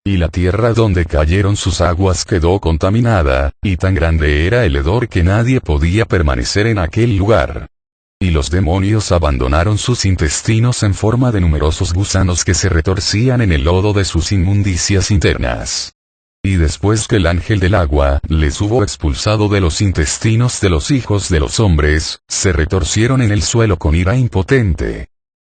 S1: Y la tierra donde cayeron sus aguas quedó contaminada, y tan grande era el hedor que nadie podía permanecer en aquel lugar. Y los demonios abandonaron sus intestinos en forma de numerosos gusanos que se retorcían en el lodo de sus inmundicias internas. Y después que el ángel del agua les hubo expulsado de los intestinos de los hijos de los hombres, se retorcieron en el suelo con ira impotente.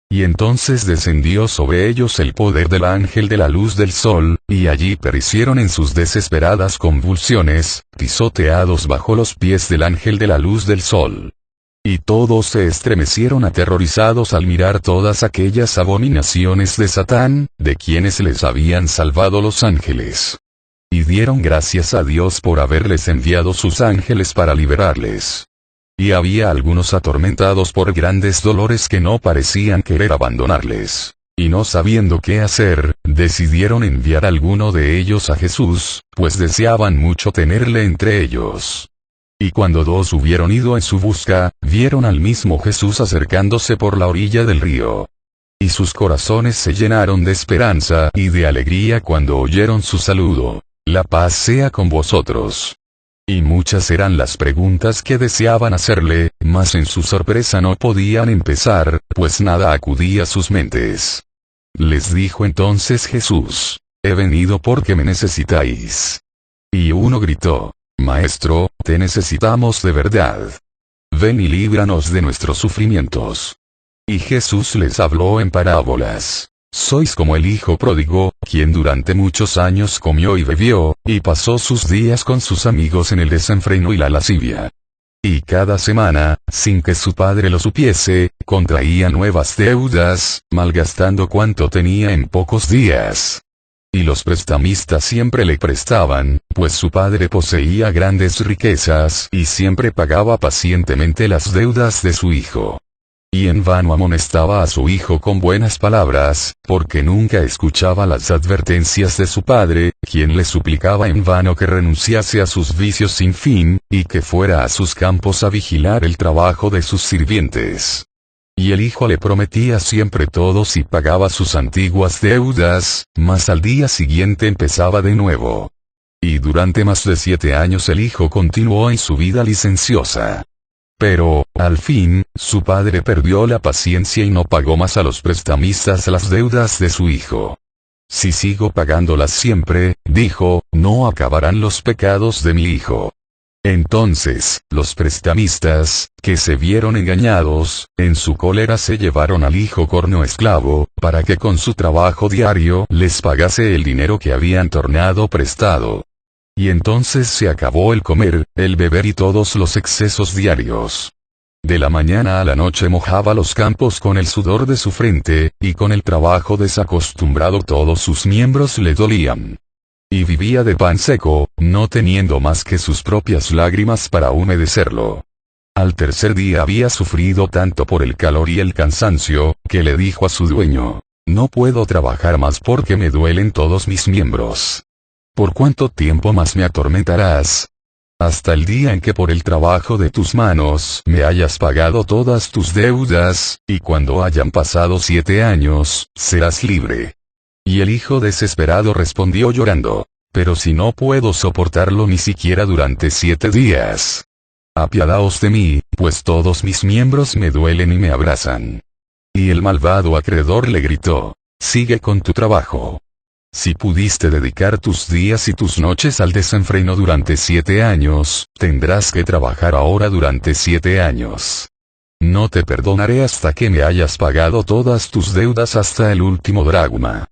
S1: Y entonces descendió sobre ellos el poder del ángel de la luz del sol, y allí perecieron en sus desesperadas convulsiones, pisoteados bajo los pies del ángel de la luz del sol. Y todos se estremecieron aterrorizados al mirar todas aquellas abominaciones de Satán, de quienes les habían salvado los ángeles. Y dieron gracias a Dios por haberles enviado sus ángeles para liberarles. Y había algunos atormentados por grandes dolores que no parecían querer abandonarles. Y no sabiendo qué hacer, decidieron enviar a alguno de ellos a Jesús, pues deseaban mucho tenerle entre ellos. Y cuando dos hubieron ido en su busca, vieron al mismo Jesús acercándose por la orilla del río. Y sus corazones se llenaron de esperanza y de alegría cuando oyeron su saludo. La paz sea con vosotros. Y muchas eran las preguntas que deseaban hacerle, mas en su sorpresa no podían empezar, pues nada acudía a sus mentes. Les dijo entonces Jesús: he venido porque me necesitáis. Y uno gritó: Maestro, te necesitamos de verdad. Ven y líbranos de nuestros sufrimientos. Y Jesús les habló en parábolas. Sois como el hijo pródigo, quien durante muchos años comió y bebió, y pasó sus días con sus amigos en el desenfreno y la lascivia. Y cada semana, sin que su padre lo supiese, contraía nuevas deudas, malgastando cuanto tenía en pocos días. Y los prestamistas siempre le prestaban, pues su padre poseía grandes riquezas y siempre pagaba pacientemente las deudas de su hijo. Y en vano amonestaba a su hijo con buenas palabras, porque nunca escuchaba las advertencias de su padre, quien le suplicaba en vano que renunciase a sus vicios sin fin, y que fuera a sus campos a vigilar el trabajo de sus sirvientes. Y el hijo le prometía siempre todo si pagaba sus antiguas deudas, mas al día siguiente empezaba de nuevo. Y durante más de 7 años el hijo continuó en su vida licenciosa. Pero, al fin, su padre perdió la paciencia y no pagó más a los prestamistas las deudas de su hijo. Si sigo pagándolas siempre, dijo, no acabarán los pecados de mi hijo. Entonces, los prestamistas, que se vieron engañados, en su cólera se llevaron al hijo como esclavo, para que con su trabajo diario les pagase el dinero que habían tornado prestado. Y entonces se acabó el comer, el beber y todos los excesos diarios. De la mañana a la noche mojaba los campos con el sudor de su frente, y con el trabajo desacostumbrado todos sus miembros le dolían. Y vivía de pan seco, no teniendo más que sus propias lágrimas para humedecerlo. Al tercer día había sufrido tanto por el calor y el cansancio, que le dijo a su dueño: no puedo trabajar más porque me duelen todos mis miembros. ¿Por cuánto tiempo más me atormentarás? hasta el día en que por el trabajo de tus manos me hayas pagado todas tus deudas, y cuando hayan pasado 7 años, serás libre. Y el hijo desesperado respondió llorando: pero si no puedo soportarlo ni siquiera durante 7 días. Apiadaos de mí, pues todos mis miembros me duelen y me abrazan. Y el malvado acreedor le gritó: sigue con tu trabajo. Si pudiste dedicar tus días y tus noches al desenfreno durante 7 años, tendrás que trabajar ahora durante 7 años. No te perdonaré hasta que me hayas pagado todas tus deudas hasta el último dracma.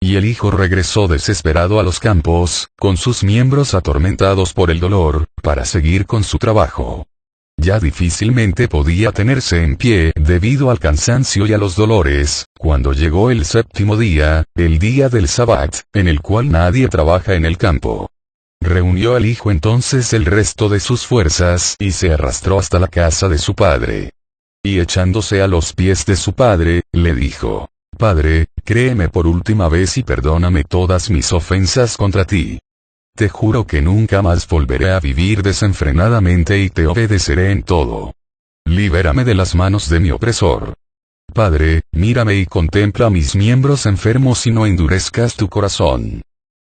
S1: Y el hijo regresó desesperado a los campos, con sus miembros atormentados por el dolor, para seguir con su trabajo. Ya difícilmente podía tenerse en pie debido al cansancio y a los dolores, cuando llegó el 7º día, el día del Sabbat, en el cual nadie trabaja en el campo. Reunió el hijo entonces el resto de sus fuerzas y se arrastró hasta la casa de su padre. Y echándose a los pies de su padre, le dijo: Padre, créeme por última vez y perdóname todas mis ofensas contra ti. Te juro que nunca más volveré a vivir desenfrenadamente y te obedeceré en todo. Libérame de las manos de mi opresor. Padre, mírame y contempla mis miembros enfermos y no endurezcas tu corazón.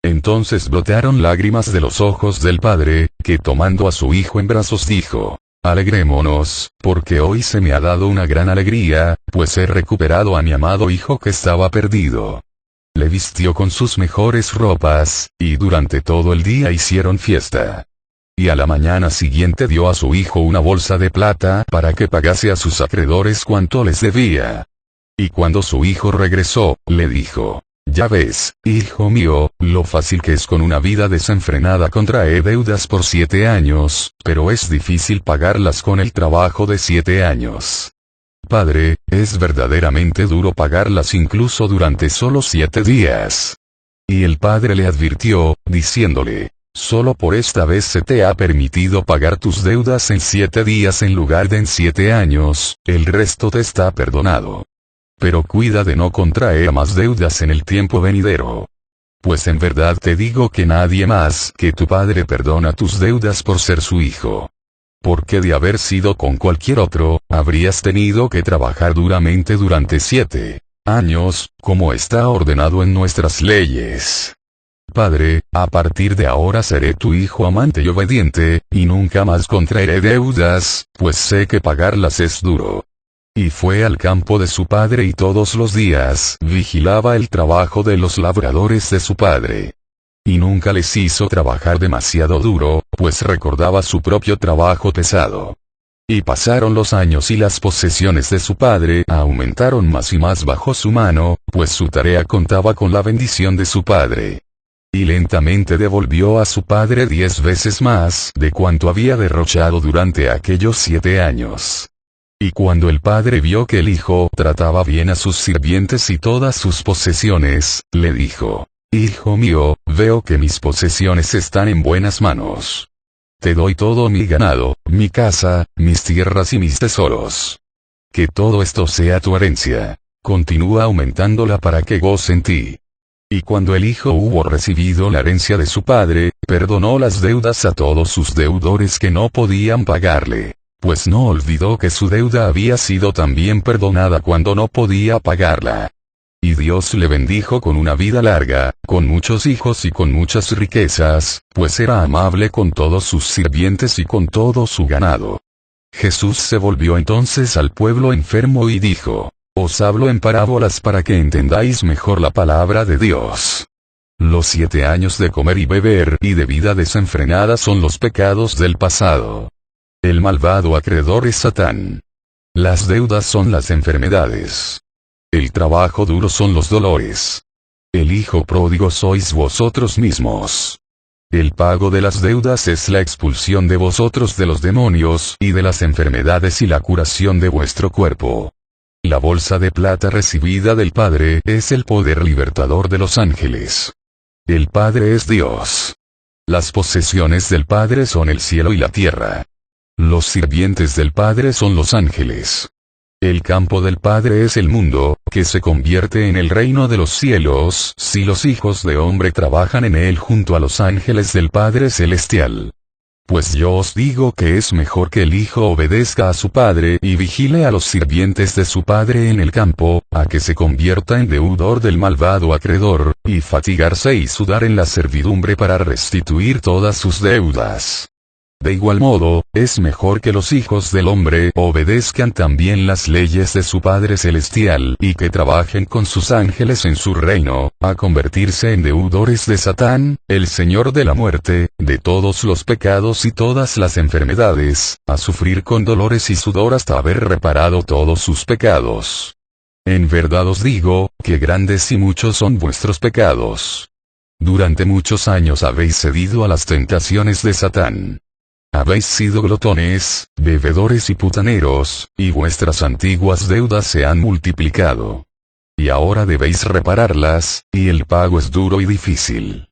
S1: Entonces brotaron lágrimas de los ojos del padre, que tomando a su hijo en brazos dijo: Alegrémonos, porque hoy se me ha dado una gran alegría, pues he recuperado a mi amado hijo que estaba perdido. Le vistió con sus mejores ropas, y durante todo el día hicieron fiesta. Y a la mañana siguiente dio a su hijo una bolsa de plata para que pagase a sus acreedores cuanto les debía. Y cuando su hijo regresó, le dijo: Ya ves, hijo mío, lo fácil que es con una vida desenfrenada contraer deudas por 7 años, pero es difícil pagarlas con el trabajo de 7 años. Padre, es verdaderamente duro pagarlas incluso durante solo 7 días. Y el padre le advirtió, diciéndole: Solo por esta vez se te ha permitido pagar tus deudas en 7 días en lugar de en 7 años, el resto te está perdonado. Pero cuida de no contraer más deudas en el tiempo venidero. Pues en verdad te digo que nadie más que tu padre perdona tus deudas por ser su hijo. Porque de haber sido con cualquier otro, habrías tenido que trabajar duramente durante 7 años, como está ordenado en nuestras leyes. Padre, a partir de ahora seré tu hijo amante y obediente, y nunca más contraeré deudas, pues sé que pagarlas es duro. Y fue al campo de su padre y todos los días vigilaba el trabajo de los labradores de su padre. Y nunca les hizo trabajar demasiado duro, pues recordaba su propio trabajo pesado. Y pasaron los años y las posesiones de su padre aumentaron más y más bajo su mano, pues su tarea contaba con la bendición de su padre. Y lentamente devolvió a su padre 10 veces más de cuanto había derrochado durante aquellos 7 años. Y cuando el padre vio que el hijo trataba bien a sus sirvientes y todas sus posesiones, le dijo: Hijo mío, veo que mis posesiones están en buenas manos. Te doy todo mi ganado, mi casa, mis tierras y mis tesoros. Que todo esto sea tu herencia. Continúa aumentándola para que goce en ti. Y cuando el hijo hubo recibido la herencia de su padre, perdonó las deudas a todos sus deudores que no podían pagarle. Pues no olvidó que su deuda había sido también perdonada cuando no podía pagarla. Y Dios le bendijo con una vida larga, con muchos hijos y con muchas riquezas, pues era amable con todos sus sirvientes y con todo su ganado. Jesús se volvió entonces al pueblo enfermo y dijo: Os hablo en parábolas para que entendáis mejor la palabra de Dios. Los 7 años de comer y beber y de vida desenfrenada son los pecados del pasado. El malvado acreedor es Satán. Las deudas son las enfermedades. El trabajo duro son los dolores. El hijo pródigo sois vosotros mismos. El pago de las deudas es la expulsión de vosotros de los demonios y de las enfermedades y la curación de vuestro cuerpo. La bolsa de plata recibida del Padre es el poder libertador de los ángeles. El Padre es Dios. Las posesiones del Padre son el cielo y la tierra. Los sirvientes del Padre son los ángeles. El campo del Padre es el mundo, que se convierte en el reino de los cielos si los hijos de hombre trabajan en él junto a los ángeles del Padre celestial. Pues yo os digo que es mejor que el hijo obedezca a su padre y vigile a los sirvientes de su padre en el campo, a que se convierta en deudor del malvado acreedor, y fatigarse y sudar en la servidumbre para restituir todas sus deudas. De igual modo, es mejor que los hijos del hombre obedezcan también las leyes de su Padre Celestial y que trabajen con sus ángeles en su reino, a convertirse en deudores de Satán, el Señor de la muerte, de todos los pecados y todas las enfermedades, a sufrir con dolores y sudor hasta haber reparado todos sus pecados. En verdad os digo, que grandes y muchos son vuestros pecados. Durante muchos años habéis cedido a las tentaciones de Satán. Habéis sido glotones, bebedores y putaneros, y vuestras antiguas deudas se han multiplicado. Y ahora debéis repararlas, y el pago es duro y difícil.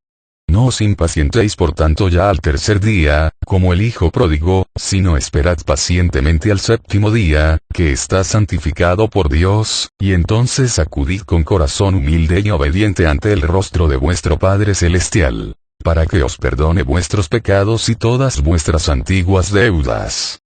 S1: No os impacientéis por tanto ya al tercer día, como el hijo pródigo, sino esperad pacientemente al séptimo día, que está santificado por Dios, y entonces acudid con corazón humilde y obediente ante el rostro de vuestro Padre Celestial, para que os perdone vuestros pecados y todas vuestras antiguas deudas.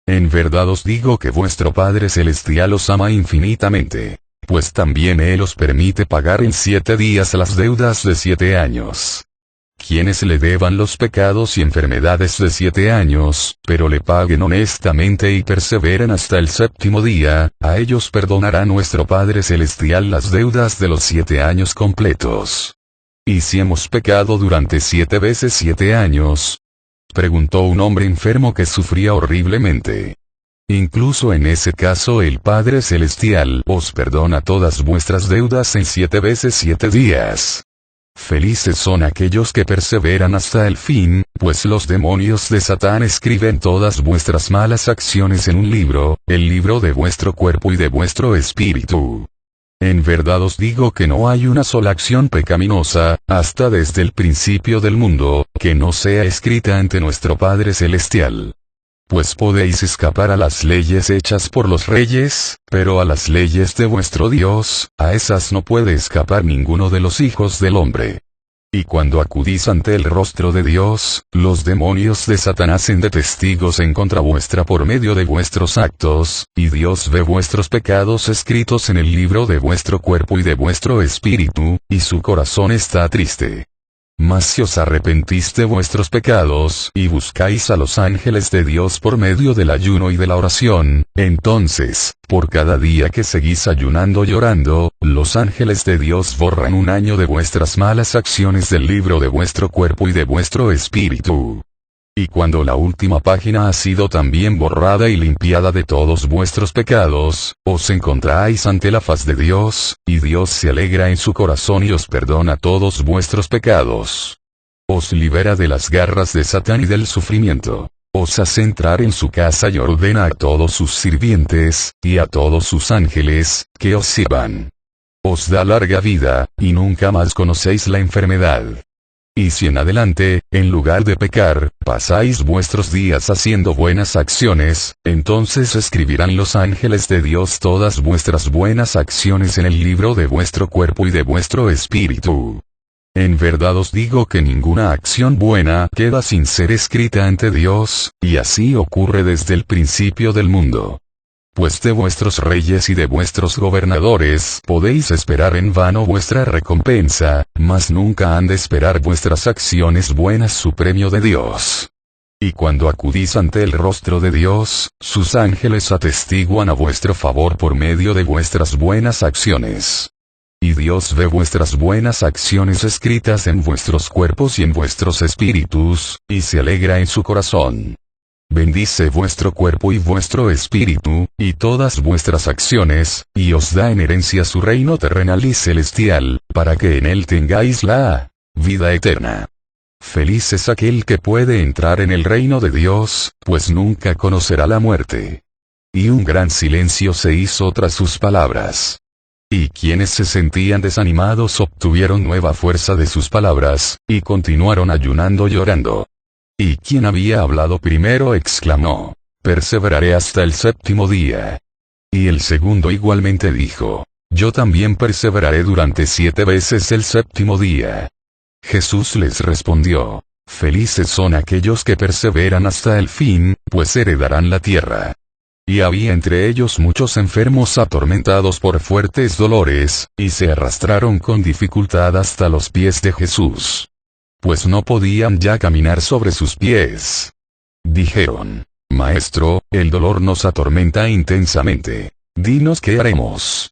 S1: En verdad os digo que vuestro Padre Celestial os ama infinitamente, pues también Él os permite pagar en 7 días las deudas de 7 años. Quienes le deban los pecados y enfermedades de 7 años, pero le paguen honestamente y perseveren hasta el séptimo día, a ellos perdonará nuestro Padre Celestial las deudas de los 7 años completos. ¿Y si hemos pecado durante 7 veces 7 años? Preguntó un hombre enfermo que sufría horriblemente. Incluso en ese caso el Padre Celestial os perdona todas vuestras deudas en 7 veces 7 días. Felices son aquellos que perseveran hasta el fin, pues los demonios de Satán escriben todas vuestras malas acciones en un libro, el libro de vuestro cuerpo y de vuestro espíritu. En verdad os digo que no hay una sola acción pecaminosa, hasta desde el principio del mundo, que no sea escrita ante nuestro Padre Celestial. Pues podéis escapar a las leyes hechas por los reyes, pero a las leyes de vuestro Dios, a esas no puede escapar ninguno de los hijos del hombre. Y cuando acudís ante el rostro de Dios, los demonios de Satanás hacen de testigos en contra vuestra por medio de vuestros actos, y Dios ve vuestros pecados escritos en el libro de vuestro cuerpo y de vuestro espíritu, y su corazón está triste. Mas si os arrepentís de vuestros pecados y buscáis a los ángeles de Dios por medio del ayuno y de la oración, entonces, por cada día que seguís ayunando y orando, los ángeles de Dios borran 1 año de vuestras malas acciones del libro de vuestro cuerpo y de vuestro espíritu. Y cuando la última página ha sido también borrada y limpiada de todos vuestros pecados, os encontráis ante la faz de Dios, y Dios se alegra en su corazón y os perdona todos vuestros pecados. Os libera de las garras de Satán y del sufrimiento. Os hace entrar en su casa y ordena a todos sus sirvientes, y a todos sus ángeles, que os sirvan. Os da larga vida, y nunca más conocéis la enfermedad. Y si en adelante, en lugar de pecar, pasáis vuestros días haciendo buenas acciones, entonces escribirán los ángeles de Dios todas vuestras buenas acciones en el libro de vuestro cuerpo y de vuestro espíritu. En verdad os digo que ninguna acción buena queda sin ser escrita ante Dios, y así ocurre desde el principio del mundo. Pues de vuestros reyes y de vuestros gobernadores podéis esperar en vano vuestra recompensa, mas nunca han de esperar vuestras acciones buenas su premio de Dios. Y cuando acudís ante el rostro de Dios, sus ángeles atestiguan a vuestro favor por medio de vuestras buenas acciones. Y Dios ve vuestras buenas acciones escritas en vuestros cuerpos y en vuestros espíritus, y se alegra en su corazón. Bendice vuestro cuerpo y vuestro espíritu, y todas vuestras acciones, y os da en herencia su reino terrenal y celestial, para que en él tengáis la vida eterna. Feliz es aquel que puede entrar en el reino de Dios, pues nunca conocerá la muerte. Y un gran silencio se hizo tras sus palabras. Y quienes se sentían desanimados obtuvieron nueva fuerza de sus palabras, y continuaron ayunando y orando. Y quien había hablado primero exclamó: perseveraré hasta el séptimo día. Y el segundo igualmente dijo: yo también perseveraré durante 7 veces el séptimo día. Jesús les respondió: Felices son aquellos que perseveran hasta el fin, pues heredarán la tierra. Y había entre ellos muchos enfermos atormentados por fuertes dolores, y se arrastraron con dificultad hasta los pies de Jesús. Pues no podían ya caminar sobre sus pies. Dijeron: Maestro, el dolor nos atormenta intensamente. Dinos qué haremos.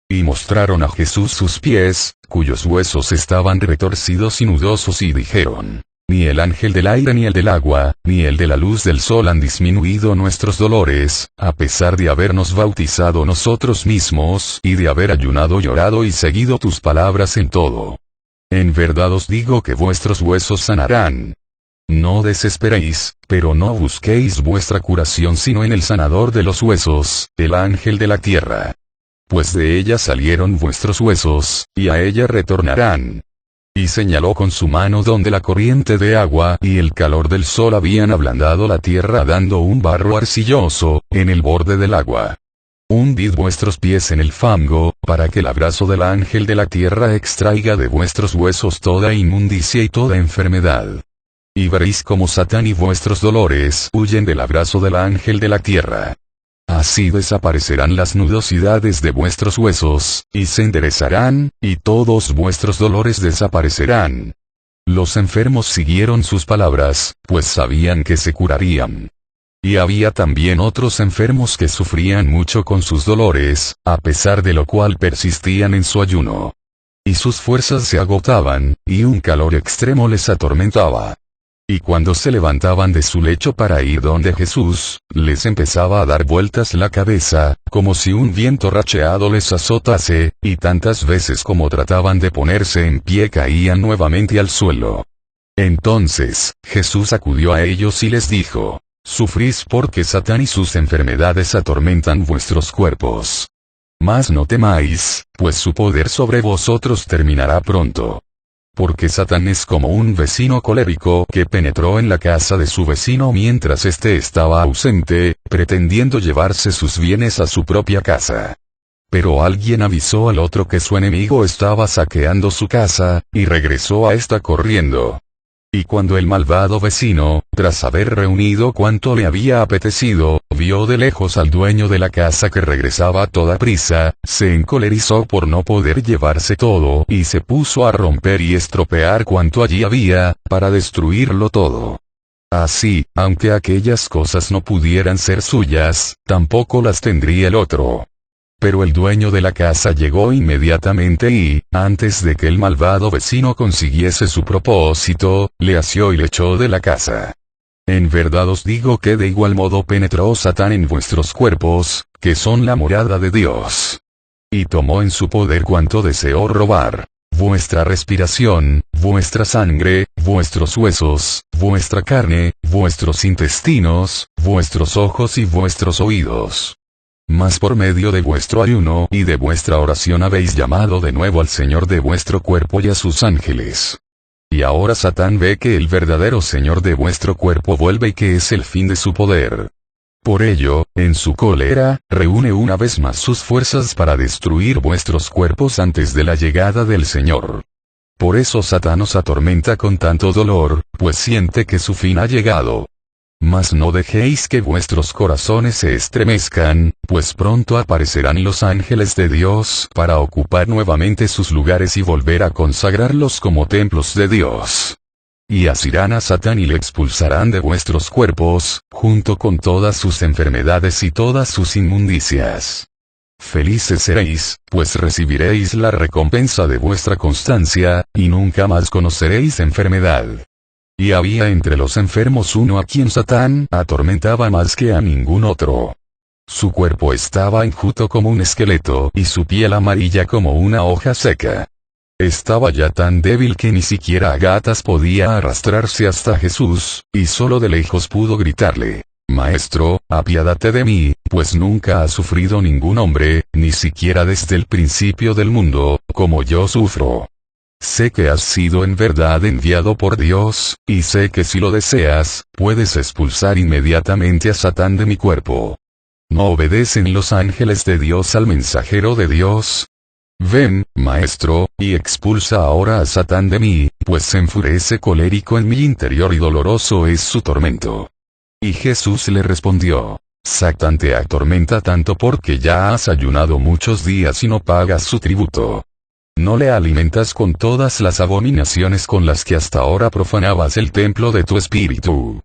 S1: Y mostraron a Jesús sus pies, cuyos huesos estaban retorcidos y nudosos, y dijeron: Ni el ángel del aire ni el del agua, ni el de la luz del sol han disminuido nuestros dolores, a pesar de habernos bautizado nosotros mismos, y de haber ayunado, llorado y seguido tus palabras en todo. En verdad os digo que vuestros huesos sanarán. No desesperéis, pero no busquéis vuestra curación sino en el sanador de los huesos, el ángel de la tierra. Pues de ella salieron vuestros huesos, y a ella retornarán. Y señaló con su mano donde la corriente de agua y el calor del sol habían ablandado la tierra, dando un barro arcilloso, en el borde del agua. Hundid vuestros pies en el fango, para que el abrazo del ángel de la tierra extraiga de vuestros huesos toda inmundicia y toda enfermedad. Y veréis como Satán y vuestros dolores huyen del abrazo del ángel de la tierra. Así desaparecerán las nudosidades de vuestros huesos, y se enderezarán, y todos vuestros dolores desaparecerán. Los enfermos siguieron sus palabras, pues sabían que se curarían. Y había también otros enfermos que sufrían mucho con sus dolores, a pesar de lo cual persistían en su ayuno. Y sus fuerzas se agotaban, y un calor extremo les atormentaba. Y cuando se levantaban de su lecho para ir donde Jesús, les empezaba a dar vueltas la cabeza, como si un viento racheado les azotase, y tantas veces como trataban de ponerse en pie caían nuevamente al suelo. Entonces, Jesús acudió a ellos y les dijo: Sufrís porque Satán y sus enfermedades atormentan vuestros cuerpos. Mas no temáis, pues su poder sobre vosotros terminará pronto. Porque Satán es como un vecino colérico que penetró en la casa de su vecino mientras éste estaba ausente, pretendiendo llevarse sus bienes a su propia casa. Pero alguien avisó al otro que su enemigo estaba saqueando su casa, y regresó a ésta corriendo. Y cuando el malvado vecino, tras haber reunido cuanto le había apetecido, vio de lejos al dueño de la casa que regresaba a toda prisa, se encolerizó por no poder llevarse todo, y se puso a romper y estropear cuanto allí había, para destruirlo todo. Así, aunque aquellas cosas no pudieran ser suyas, tampoco las tendría el otro. Pero el dueño de la casa llegó inmediatamente y, antes de que el malvado vecino consiguiese su propósito, le asió y le echó de la casa. En verdad os digo que de igual modo penetró Satán en vuestros cuerpos, que son la morada de Dios. Y tomó en su poder cuanto deseó robar: vuestra respiración, vuestra sangre, vuestros huesos, vuestra carne, vuestros intestinos, vuestros ojos y vuestros oídos. Mas por medio de vuestro ayuno y de vuestra oración habéis llamado de nuevo al Señor de vuestro cuerpo y a sus ángeles. Y ahora Satán ve que el verdadero Señor de vuestro cuerpo vuelve y que es el fin de su poder. Por ello, en su cólera, reúne una vez más sus fuerzas para destruir vuestros cuerpos antes de la llegada del Señor. Por eso Satán os atormenta con tanto dolor, pues siente que su fin ha llegado. Mas no dejéis que vuestros corazones se estremezcan, pues pronto aparecerán los ángeles de Dios para ocupar nuevamente sus lugares y volver a consagrarlos como templos de Dios. Y asirán a Satán y le expulsarán de vuestros cuerpos, junto con todas sus enfermedades y todas sus inmundicias. Felices seréis, pues recibiréis la recompensa de vuestra constancia, y nunca más conoceréis enfermedad. Y había entre los enfermos uno a quien Satán atormentaba más que a ningún otro. Su cuerpo estaba enjuto como un esqueleto y su piel amarilla como una hoja seca. Estaba ya tan débil que ni siquiera a gatas podía arrastrarse hasta Jesús, y solo de lejos pudo gritarle: Maestro, apiádate de mí, pues nunca ha sufrido ningún hombre, ni siquiera desde el principio del mundo, como yo sufro. Sé que has sido en verdad enviado por Dios, y sé que si lo deseas, puedes expulsar inmediatamente a Satán de mi cuerpo. ¿No obedecen los ángeles de Dios al mensajero de Dios? Ven, Maestro, y expulsa ahora a Satán de mí, pues se enfurece colérico en mi interior y doloroso es su tormento. Y Jesús le respondió: Satán te atormenta tanto porque ya has ayunado muchos días y no pagas su tributo. No le alimentas con todas las abominaciones con las que hasta ahora profanabas el templo de tu espíritu.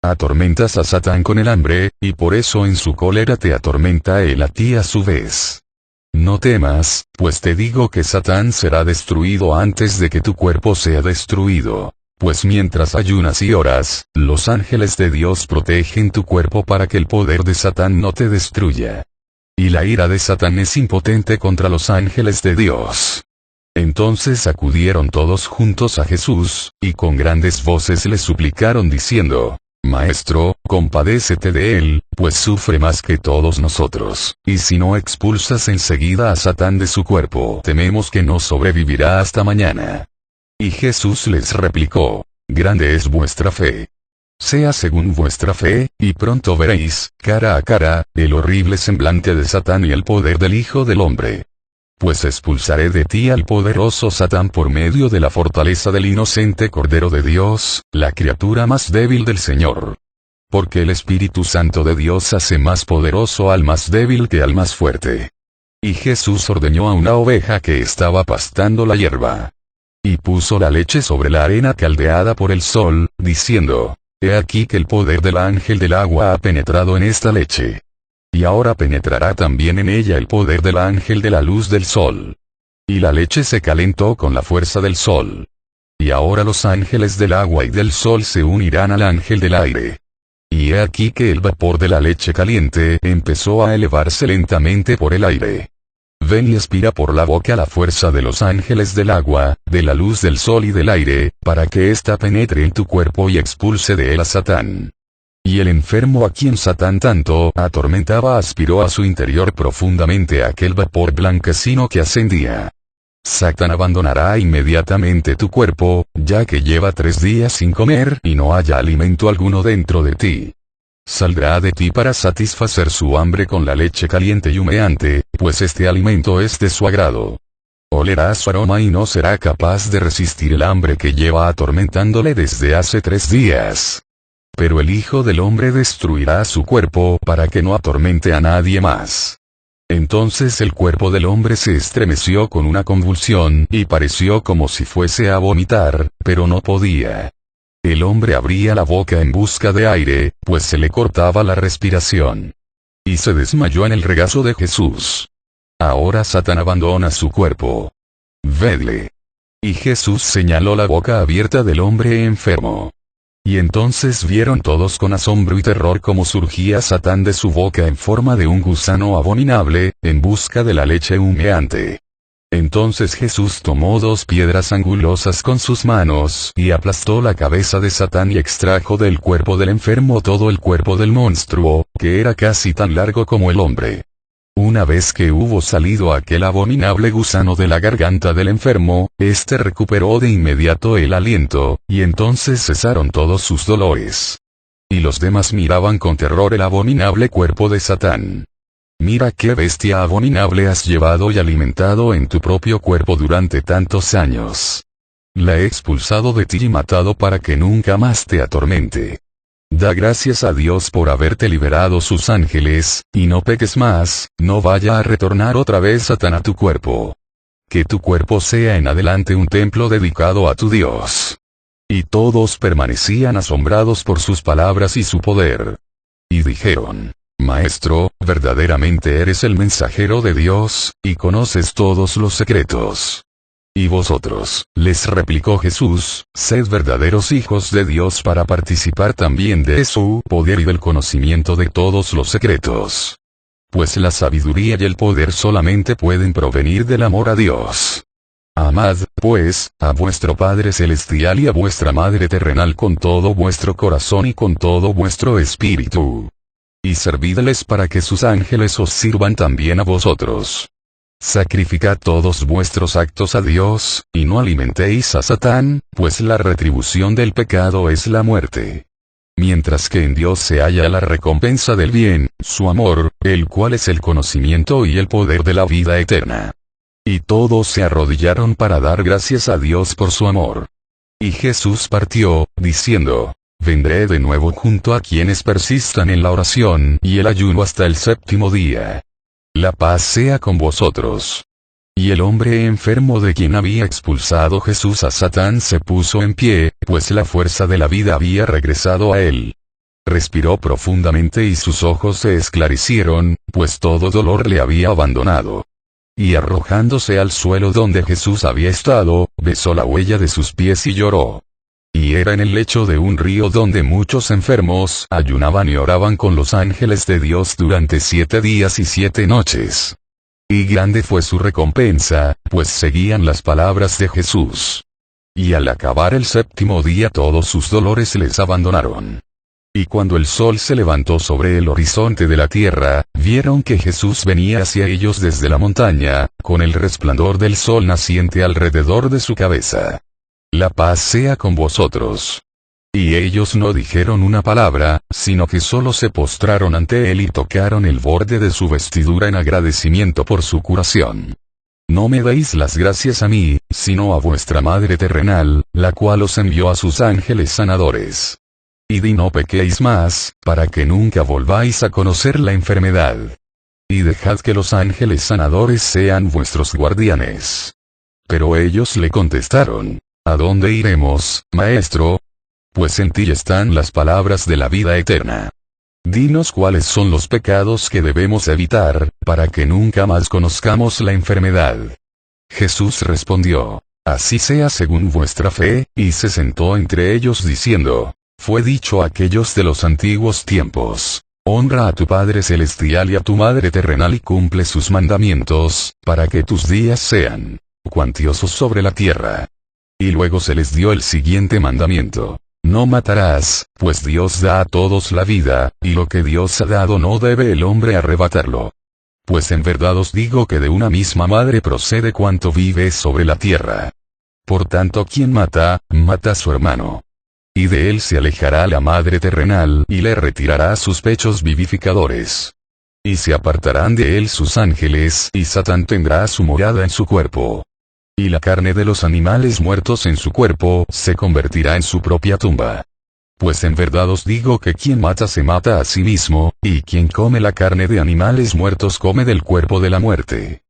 S1: Atormentas a Satán con el hambre, y por eso en su cólera te atormenta él a ti a su vez. No temas, pues te digo que Satán será destruido antes de que tu cuerpo sea destruido. Pues mientras ayunas y oras, los ángeles de Dios protegen tu cuerpo para que el poder de Satán no te destruya. Y la ira de Satán es impotente contra los ángeles de Dios. Entonces acudieron todos juntos a Jesús, y con grandes voces le suplicaron diciendo: Maestro, compadécete de él, pues sufre más que todos nosotros, y si no expulsas enseguida a Satán de su cuerpo, tememos que no sobrevivirá hasta mañana. Y Jesús les replicó: Grande es vuestra fe. Sea según vuestra fe, y pronto veréis, cara a cara, el horrible semblante de Satán y el poder del Hijo del Hombre. Pues expulsaré de ti al poderoso Satán por medio de la fortaleza del inocente Cordero de Dios, la criatura más débil del Señor. Porque el Espíritu Santo de Dios hace más poderoso al más débil que al más fuerte. Y Jesús ordeñó a una oveja que estaba pastando la hierba. Y puso la leche sobre la arena caldeada por el sol, diciendo: He aquí que el poder del ángel del agua ha penetrado en esta leche. Y ahora penetrará también en ella el poder del ángel de la luz del sol. Y la leche se calentó con la fuerza del sol. Y ahora los ángeles del agua y del sol se unirán al ángel del aire. Y he aquí que el vapor de la leche caliente empezó a elevarse lentamente por el aire. Ven y aspira por la boca la fuerza de los ángeles del agua, de la luz del sol y del aire, para que ésta penetre en tu cuerpo y expulse de él a Satán. Y el enfermo a quien Satán tanto atormentaba aspiró a su interior profundamente aquel vapor blanquecino que ascendía. Satán abandonará inmediatamente tu cuerpo, ya que lleva 3 días sin comer y no haya alimento alguno dentro de ti. Saldrá de ti para satisfacer su hambre con la leche caliente y humeante, pues este alimento es de su agrado. Olerá su aroma y no será capaz de resistir el hambre que lleva atormentándole desde hace 3 días. Pero el Hijo del Hombre destruirá su cuerpo para que no atormente a nadie más. Entonces el cuerpo del hombre se estremeció con una convulsión y pareció como si fuese a vomitar, pero no podía. El hombre abría la boca en busca de aire, pues se le cortaba la respiración. Y se desmayó en el regazo de Jesús. Ahora Satán abandona su cuerpo. Vedle. Y Jesús señaló la boca abierta del hombre enfermo. Y entonces vieron todos con asombro y terror cómo surgía Satán de su boca en forma de un gusano abominable, en busca de la leche humeante. Entonces Jesús tomó 2 piedras angulosas con sus manos y aplastó la cabeza de Satán y extrajo del cuerpo del enfermo todo el cuerpo del monstruo, que era casi tan largo como el hombre. Una vez que hubo salido aquel abominable gusano de la garganta del enfermo, éste recuperó de inmediato el aliento, y entonces cesaron todos sus dolores. Y los demás miraban con terror el abominable cuerpo de Satán. Mira qué bestia abominable has llevado y alimentado en tu propio cuerpo durante tantos años. La he expulsado de ti y matado para que nunca más te atormente. Da gracias a Dios por haberte liberado sus ángeles, y no peques más, no vaya a retornar otra vez Satán a tu cuerpo. Que tu cuerpo sea en adelante un templo dedicado a tu Dios. Y todos permanecían asombrados por sus palabras y su poder. Y dijeron: Maestro, verdaderamente eres el mensajero de Dios, y conoces todos los secretos. Y vosotros, les replicó Jesús, sed verdaderos hijos de Dios para participar también de su poder y del conocimiento de todos los secretos. Pues la sabiduría y el poder solamente pueden provenir del amor a Dios. Amad, pues, a vuestro Padre Celestial y a vuestra Madre Terrenal con todo vuestro corazón y con todo vuestro espíritu. Y servidles para que sus ángeles os sirvan también a vosotros. Sacrificad todos vuestros actos a Dios, y no alimentéis a Satán, pues la retribución del pecado es la muerte. Mientras que en Dios se halla la recompensa del bien, su amor, el cual es el conocimiento y el poder de la vida eterna. Y todos se arrodillaron para dar gracias a Dios por su amor. Y Jesús partió, diciendo: Vendré de nuevo junto a quienes persistan en la oración y el ayuno hasta el séptimo día. La paz sea con vosotros. Y el hombre enfermo de quien había expulsado Jesús a Satán se puso en pie, pues la fuerza de la vida había regresado a él. Respiró profundamente y sus ojos se esclarecieron, pues todo dolor le había abandonado. Y arrojándose al suelo donde Jesús había estado, besó la huella de sus pies y lloró. Y era en el lecho de un río donde muchos enfermos ayunaban y oraban con los ángeles de Dios durante 7 días y 7 noches. Y grande fue su recompensa, pues seguían las palabras de Jesús. Y al acabar el séptimo día todos sus dolores les abandonaron. Y cuando el sol se levantó sobre el horizonte de la tierra, vieron que Jesús venía hacia ellos desde la montaña, con el resplandor del sol naciente alrededor de su cabeza. La paz sea con vosotros. Y ellos no dijeron una palabra, sino que solo se postraron ante él y tocaron el borde de su vestidura en agradecimiento por su curación. No me deis las gracias a mí, sino a vuestra Madre terrenal, la cual os envió a sus ángeles sanadores. Id y no pequéis más, para que nunca volváis a conocer la enfermedad. Y dejad que los ángeles sanadores sean vuestros guardianes. Pero ellos le contestaron: ¿A dónde iremos, maestro? Pues en ti están las palabras de la vida eterna. Dinos cuáles son los pecados que debemos evitar, para que nunca más conozcamos la enfermedad. Jesús respondió: Así sea según vuestra fe, y se sentó entre ellos diciendo: Fue dicho a aquellos de los antiguos tiempos: Honra a tu Padre celestial y a tu Madre terrenal y cumple sus mandamientos, para que tus días sean cuantiosos sobre la tierra. Y luego se les dio el siguiente mandamiento: No matarás, pues Dios da a todos la vida, y lo que Dios ha dado no debe el hombre arrebatarlo. Pues en verdad os digo que de una misma madre procede cuanto vive sobre la tierra. Por tanto, quien mata, mata a su hermano. Y de él se alejará la madre terrenal y le retirará sus pechos vivificadores. Y se apartarán de él sus ángeles y Satán tendrá su morada en su cuerpo. Y la carne de los animales muertos en su cuerpo se convertirá en su propia tumba. Pues en verdad os digo que quien mata se mata a sí mismo, y quien come la carne de animales muertos come del cuerpo de la muerte.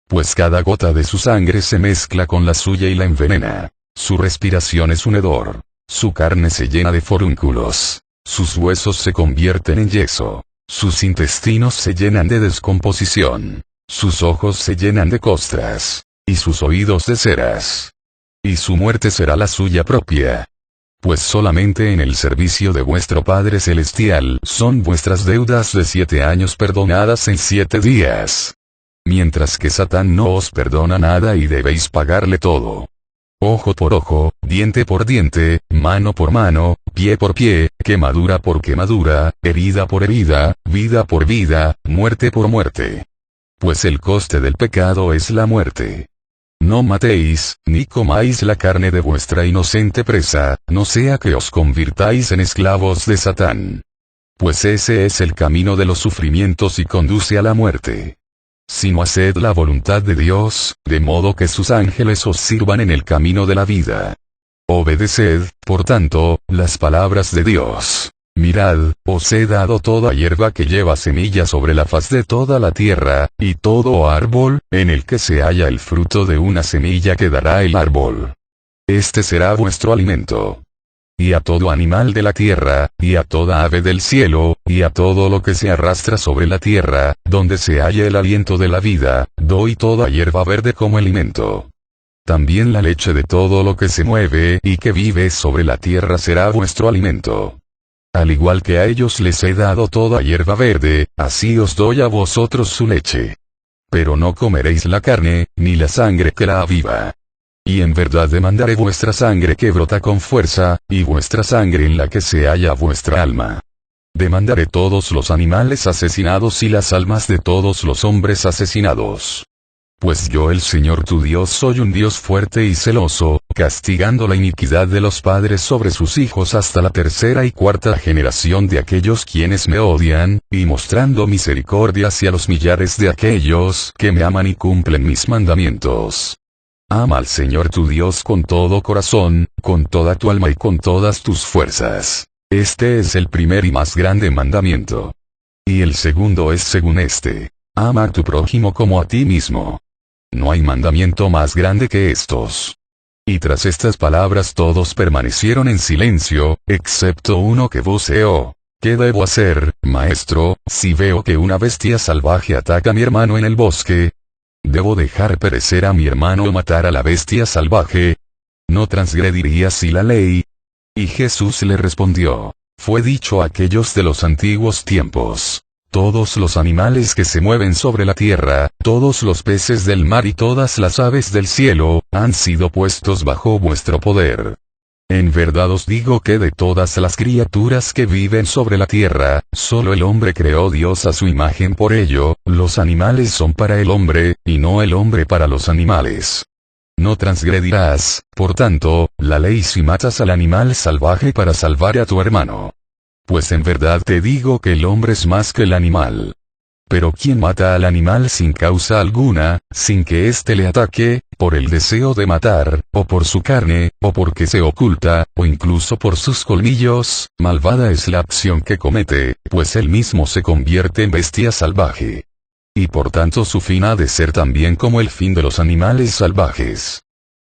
S1: Pues cada gota de su sangre se mezcla con la suya y la envenena. Su respiración es un hedor. Su carne se llena de forúnculos. Sus huesos se convierten en yeso. Sus intestinos se llenan de descomposición. Sus ojos se llenan de costras. Y sus oídos de ceras. Y su muerte será la suya propia. Pues solamente en el servicio de vuestro Padre Celestial son vuestras deudas de 7 años perdonadas en 7 días. Mientras que Satán no os perdona nada y debéis pagarle todo. Ojo por ojo, diente por diente, mano por mano, pie por pie, quemadura por quemadura, herida por herida, vida por vida, muerte por muerte. Pues el coste del pecado es la muerte. No matéis, ni comáis la carne de vuestra inocente presa, no sea que os convirtáis en esclavos de Satán. Pues ese es el camino de los sufrimientos y conduce a la muerte. Sino haced la voluntad de Dios, de modo que sus ángeles os sirvan en el camino de la vida. Obedeced, por tanto, las palabras de Dios. Mirad, os he dado toda hierba que lleva semilla sobre la faz de toda la tierra, y todo árbol, en el que se halla el fruto de una semilla que dará el árbol. Este será vuestro alimento. Y a todo animal de la tierra, y a toda ave del cielo, y a todo lo que se arrastra sobre la tierra, donde se halla el aliento de la vida, doy toda hierba verde como alimento. También la leche de todo lo que se mueve y que vive sobre la tierra será vuestro alimento. Al igual que a ellos les he dado toda hierba verde, así os doy a vosotros su leche. Pero no comeréis la carne, ni la sangre que la aviva. Y en verdad demandaré vuestra sangre que brota con fuerza, y vuestra sangre en la que se halla vuestra alma. Demandaré todos los animales asesinados y las almas de todos los hombres asesinados. Pues yo el Señor tu Dios soy un Dios fuerte y celoso, castigando la iniquidad de los padres sobre sus hijos hasta la 3ª y 4ª generación de aquellos quienes me odian, y mostrando misericordia hacia los millares de aquellos que me aman y cumplen mis mandamientos. Ama al Señor tu Dios con todo corazón, con toda tu alma y con todas tus fuerzas. Este es el primer y más grande mandamiento. Y el segundo es según este: ama a tu prójimo como a ti mismo. No hay mandamiento más grande que estos. Y tras estas palabras todos permanecieron en silencio, excepto uno que voceó: ¿Qué debo hacer, maestro, si veo que una bestia salvaje ataca a mi hermano en el bosque? ¿Debo dejar perecer a mi hermano o matar a la bestia salvaje? ¿No transgrediría así la ley? Y Jesús le respondió: fue dicho a aquellos de los antiguos tiempos: todos los animales que se mueven sobre la tierra, todos los peces del mar y todas las aves del cielo, han sido puestos bajo vuestro poder. En verdad os digo que de todas las criaturas que viven sobre la tierra, solo el hombre creó Dios a su imagen. Por ello, los animales son para el hombre, y no el hombre para los animales. No transgredirás, por tanto, la ley si matas al animal salvaje para salvar a tu hermano. Pues en verdad te digo que el hombre es más que el animal. Pero quien mata al animal sin causa alguna, sin que éste le ataque, por el deseo de matar, o por su carne, o porque se oculta, o incluso por sus colmillos, malvada es la acción que comete, pues él mismo se convierte en bestia salvaje. Y por tanto su fin ha de ser también como el fin de los animales salvajes.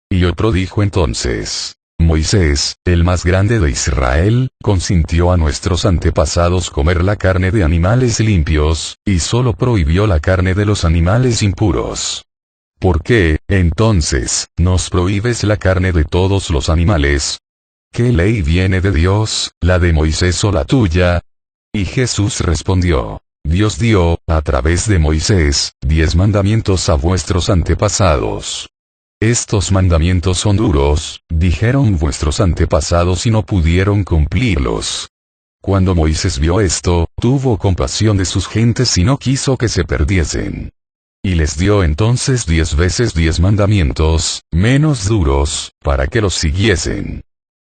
S1: Y otro dijo entonces: Moisés, el más grande de Israel, consintió a nuestros antepasados comer la carne de animales limpios, y solo prohibió la carne de los animales impuros. ¿Por qué, entonces, nos prohíbes la carne de todos los animales? ¿Qué ley viene de Dios, la de Moisés o la tuya? Y Jesús respondió: Dios dio, a través de Moisés, 10 mandamientos a vuestros antepasados. Estos mandamientos son duros, dijeron vuestros antepasados, y no pudieron cumplirlos. Cuando Moisés vio esto, tuvo compasión de sus gentes y no quiso que se perdiesen. Y les dio entonces 10 veces 10 mandamientos, menos duros, para que los siguiesen.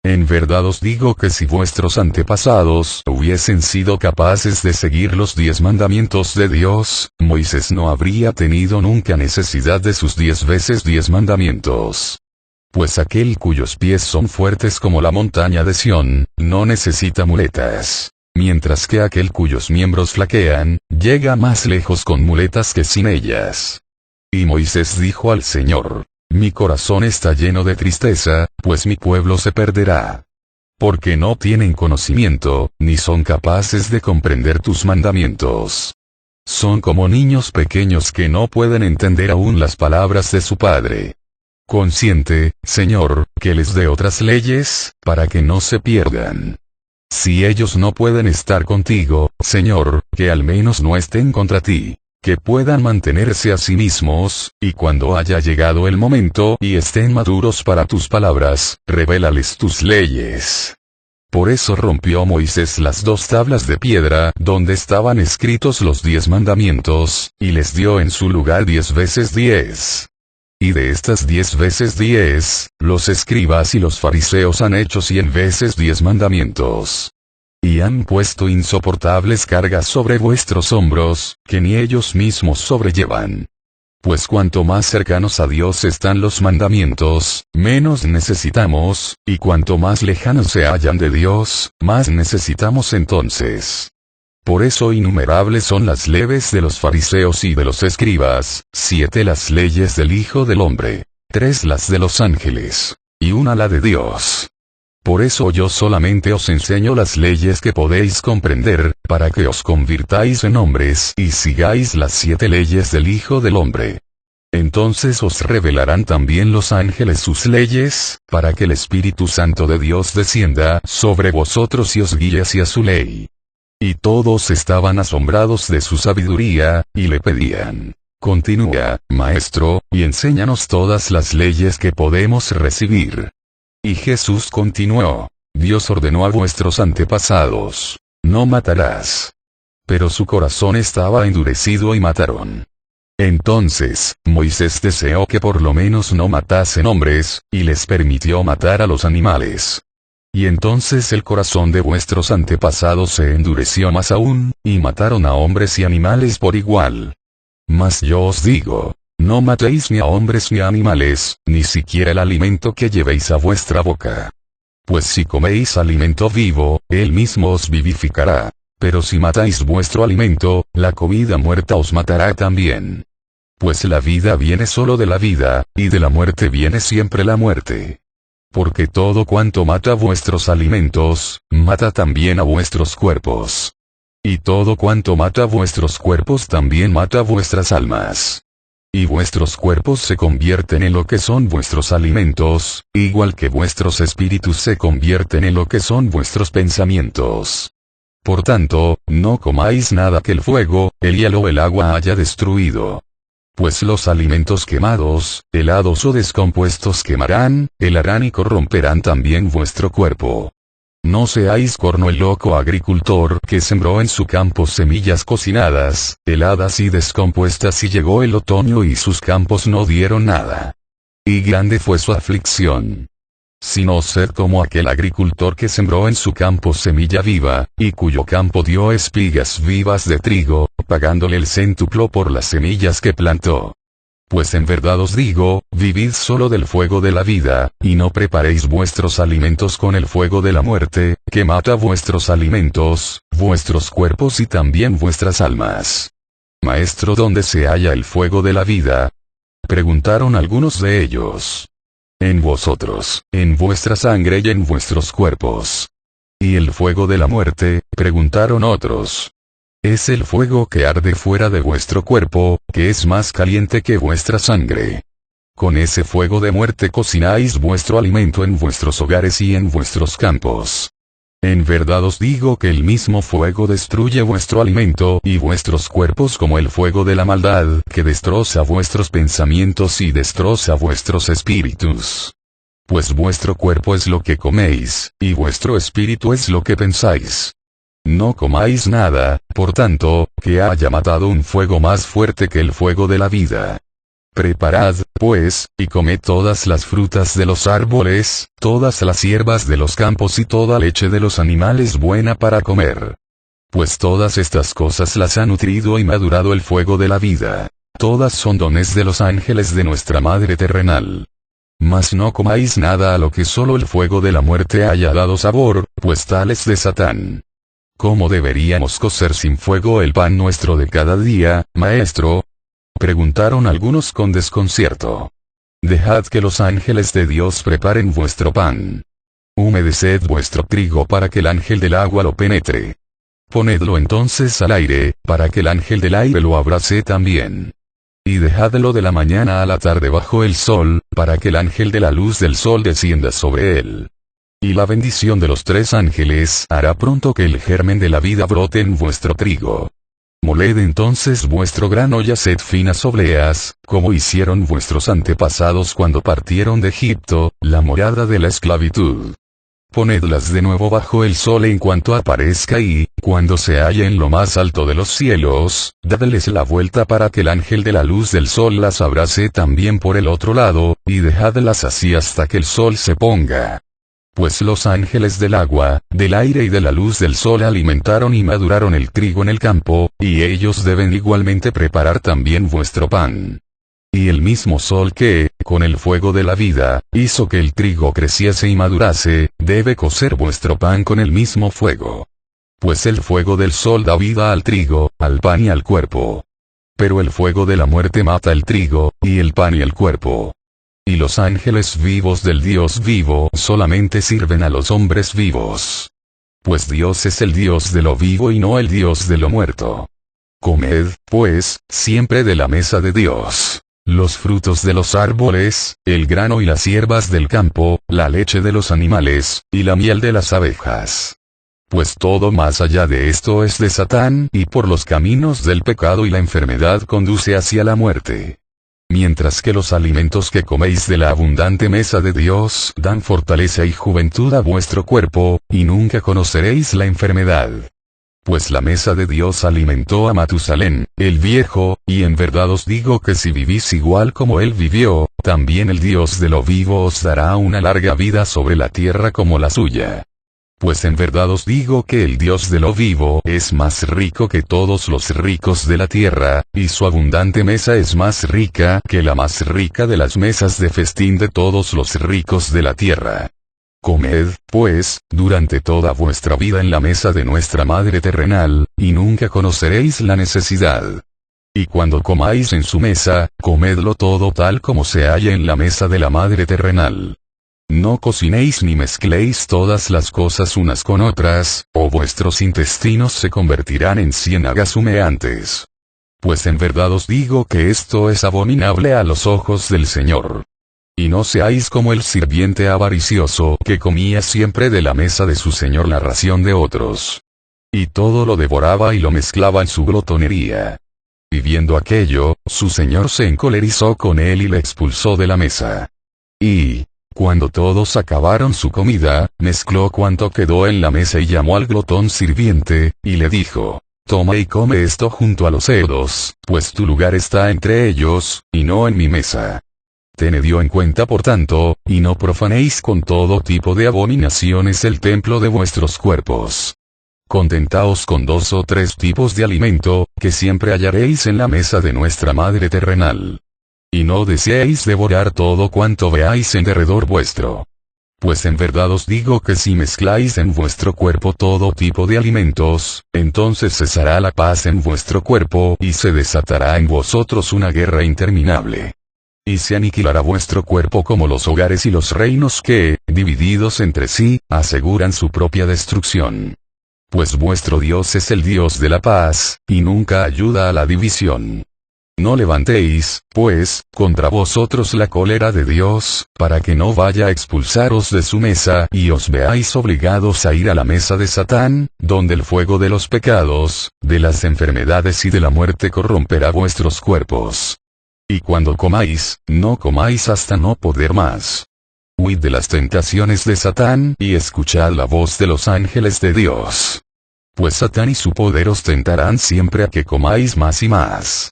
S1: En verdad os digo que si vuestros antepasados hubiesen sido capaces de seguir los 10 mandamientos de Dios, Moisés no habría tenido nunca necesidad de sus 10 veces 10 mandamientos. Pues aquel cuyos pies son fuertes como la montaña de Sión, no necesita muletas. Mientras que aquel cuyos miembros flaquean, llega más lejos con muletas que sin ellas. Y Moisés dijo al Señor: mi corazón está lleno de tristeza, pues mi pueblo se perderá. Porque no tienen conocimiento, ni son capaces de comprender tus mandamientos. Son como niños pequeños que no pueden entender aún las palabras de su padre. Consiente, Señor, que les dé otras leyes, para que no se pierdan. Si ellos no pueden estar contigo, Señor, que al menos no estén contra ti. Que puedan mantenerse a sí mismos, y cuando haya llegado el momento y estén maduros para tus palabras, revélales tus leyes. Por eso rompió Moisés las 2 tablas de piedra donde estaban escritos los 10 mandamientos, y les dio en su lugar 10 veces 10. Y de estas 10 veces 10, los escribas y los fariseos han hecho 100 veces 10 mandamientos. Y han puesto insoportables cargas sobre vuestros hombros, que ni ellos mismos sobrellevan. Pues cuanto más cercanos a Dios están los mandamientos, menos necesitamos, y cuanto más lejanos se hallan de Dios, más necesitamos entonces. Por eso innumerables son las leves de los fariseos y de los escribas, 7 las leyes del Hijo del Hombre, 3 las de los ángeles, y 1 la de Dios. Por eso yo solamente os enseño las leyes que podéis comprender, para que os convirtáis en hombres y sigáis las 7 leyes del Hijo del Hombre. Entonces os revelarán también los ángeles sus leyes, para que el Espíritu Santo de Dios descienda sobre vosotros y os guíe hacia su ley. Y todos estaban asombrados de su sabiduría, y le pedían: continúa, Maestro, y enséñanos todas las leyes que podemos recibir. Y Jesús continuó: Dios ordenó a vuestros antepasados: no matarás. Pero su corazón estaba endurecido y mataron. Entonces, Moisés deseó que por lo menos no matasen hombres, y les permitió matar a los animales. Y entonces el corazón de vuestros antepasados se endureció más aún, y mataron a hombres y animales por igual. Mas yo os digo, no matéis ni a hombres ni a animales, ni siquiera el alimento que llevéis a vuestra boca. Pues si coméis alimento vivo, él mismo os vivificará. Pero si matáis vuestro alimento, la comida muerta os matará también. Pues la vida viene solo de la vida, y de la muerte viene siempre la muerte. Porque todo cuanto mata vuestros alimentos, mata también a vuestros cuerpos. Y todo cuanto mata vuestros cuerpos también mata vuestras almas. Y vuestros cuerpos se convierten en lo que son vuestros alimentos, igual que vuestros espíritus se convierten en lo que son vuestros pensamientos. Por tanto, no comáis nada que el fuego, el hielo o el agua haya destruido. Pues los alimentos quemados, helados o descompuestos quemarán, helarán y corromperán también vuestro cuerpo. No seáis corno el loco agricultor que sembró en su campo semillas cocinadas, heladas y descompuestas y llegó el otoño y sus campos no dieron nada. Y grande fue su aflicción. Sino sed como aquel agricultor que sembró en su campo semilla viva, y cuyo campo dio espigas vivas de trigo, pagándole el céntuplo por las semillas que plantó. Pues en verdad os digo, vivid solo del fuego de la vida, y no preparéis vuestros alimentos con el fuego de la muerte, que mata vuestros alimentos, vuestros cuerpos y también vuestras almas. Maestro, ¿dónde se halla el fuego de la vida? Preguntaron algunos de ellos. En vosotros, en vuestra sangre y en vuestros cuerpos. ¿Y el fuego de la muerte? Preguntaron otros. Es el fuego que arde fuera de vuestro cuerpo, que es más caliente que vuestra sangre. Con ese fuego de muerte cocináis vuestro alimento en vuestros hogares y en vuestros campos. En verdad os digo que el mismo fuego destruye vuestro alimento y vuestros cuerpos como el fuego de la maldad que destroza vuestros pensamientos y destroza vuestros espíritus. Pues vuestro cuerpo es lo que coméis, y vuestro espíritu es lo que pensáis. No comáis nada, por tanto, que haya matado un fuego más fuerte que el fuego de la vida. Preparad, pues, y comed todas las frutas de los árboles, todas las hierbas de los campos y toda leche de los animales buena para comer. Pues todas estas cosas las ha nutrido y madurado el fuego de la vida. Todas son dones de los ángeles de nuestra Madre terrenal. Mas no comáis nada a lo que solo el fuego de la muerte haya dado sabor, pues tal es de Satán. ¿Cómo deberíamos cocer sin fuego el pan nuestro de cada día, maestro? Preguntaron algunos con desconcierto. Dejad que los ángeles de Dios preparen vuestro pan. Humedeced vuestro trigo para que el ángel del agua lo penetre. Ponedlo entonces al aire, para que el ángel del aire lo abrace también. Y dejadlo de la mañana a la tarde bajo el sol, para que el ángel de la luz del sol descienda sobre él. Y la bendición de los tres ángeles hará pronto que el germen de la vida brote en vuestro trigo. Moled entonces vuestro grano y haced finas obleas, como hicieron vuestros antepasados cuando partieron de Egipto, la morada de la esclavitud. Ponedlas de nuevo bajo el sol en cuanto aparezca y, cuando se halle en lo más alto de los cielos, dadles la vuelta para que el ángel de la luz del sol las abrace también por el otro lado, y dejadlas así hasta que el sol se ponga. Pues los ángeles del agua, del aire y de la luz del sol alimentaron y maduraron el trigo en el campo, y ellos deben igualmente preparar también vuestro pan. Y el mismo sol que, con el fuego de la vida, hizo que el trigo creciese y madurase, debe cocer vuestro pan con el mismo fuego. Pues el fuego del sol da vida al trigo, al pan y al cuerpo. Pero el fuego de la muerte mata el trigo, y el pan y el cuerpo. Y los ángeles vivos del Dios vivo solamente sirven a los hombres vivos. Pues Dios es el Dios de lo vivo y no el Dios de lo muerto. Comed, pues, siempre de la mesa de Dios, los frutos de los árboles, el grano y las hierbas del campo, la leche de los animales, y la miel de las abejas. Pues todo más allá de esto es de Satán y por los caminos del pecado y la enfermedad conduce hacia la muerte. Mientras que los alimentos que coméis de la abundante mesa de Dios dan fortaleza y juventud a vuestro cuerpo, y nunca conoceréis la enfermedad. Pues la mesa de Dios alimentó a Matusalén, el viejo, y en verdad os digo que si vivís igual como él vivió, también el Dios de lo vivo os dará una larga vida sobre la tierra como la suya. Pues en verdad os digo que el Dios de lo vivo es más rico que todos los ricos de la tierra, y su abundante mesa es más rica que la más rica de las mesas de festín de todos los ricos de la tierra. Comed, pues, durante toda vuestra vida en la mesa de nuestra Madre terrenal, y nunca conoceréis la necesidad. Y cuando comáis en su mesa, comedlo todo tal como se halla en la mesa de la Madre terrenal. No cocinéis ni mezcléis todas las cosas unas con otras, o vuestros intestinos se convertirán en ciénagas humeantes. Pues en verdad os digo que esto es abominable a los ojos del Señor. Y no seáis como el sirviente avaricioso que comía siempre de la mesa de su señor la ración de otros. Y todo lo devoraba y lo mezclaba en su glotonería. Y viendo aquello, su señor se encolerizó con él y le expulsó de la mesa. Y, cuando todos acabaron su comida, mezcló cuanto quedó en la mesa y llamó al glotón sirviente, y le dijo: Toma y come esto junto a los cerdos, pues tu lugar está entre ellos, y no en mi mesa. Tenedlo en cuenta por tanto, y no profanéis con todo tipo de abominaciones el templo de vuestros cuerpos. Contentaos con 2 o 3 tipos de alimento, que siempre hallaréis en la mesa de nuestra Madre terrenal. Y no deseéis devorar todo cuanto veáis en derredor vuestro. Pues en verdad os digo que si mezcláis en vuestro cuerpo todo tipo de alimentos, entonces cesará la paz en vuestro cuerpo y se desatará en vosotros una guerra interminable. Y se aniquilará vuestro cuerpo como los hogares y los reinos que, divididos entre sí, aseguran su propia destrucción. Pues vuestro Dios es el Dios de la paz, y nunca ayuda a la división. No levantéis, pues, contra vosotros la cólera de Dios, para que no vaya a expulsaros de su mesa y os veáis obligados a ir a la mesa de Satán, donde el fuego de los pecados, de las enfermedades y de la muerte corromperá vuestros cuerpos. Y cuando comáis, no comáis hasta no poder más. Huid de las tentaciones de Satán y escuchad la voz de los ángeles de Dios. Pues Satán y su poder os tentarán siempre a que comáis más y más.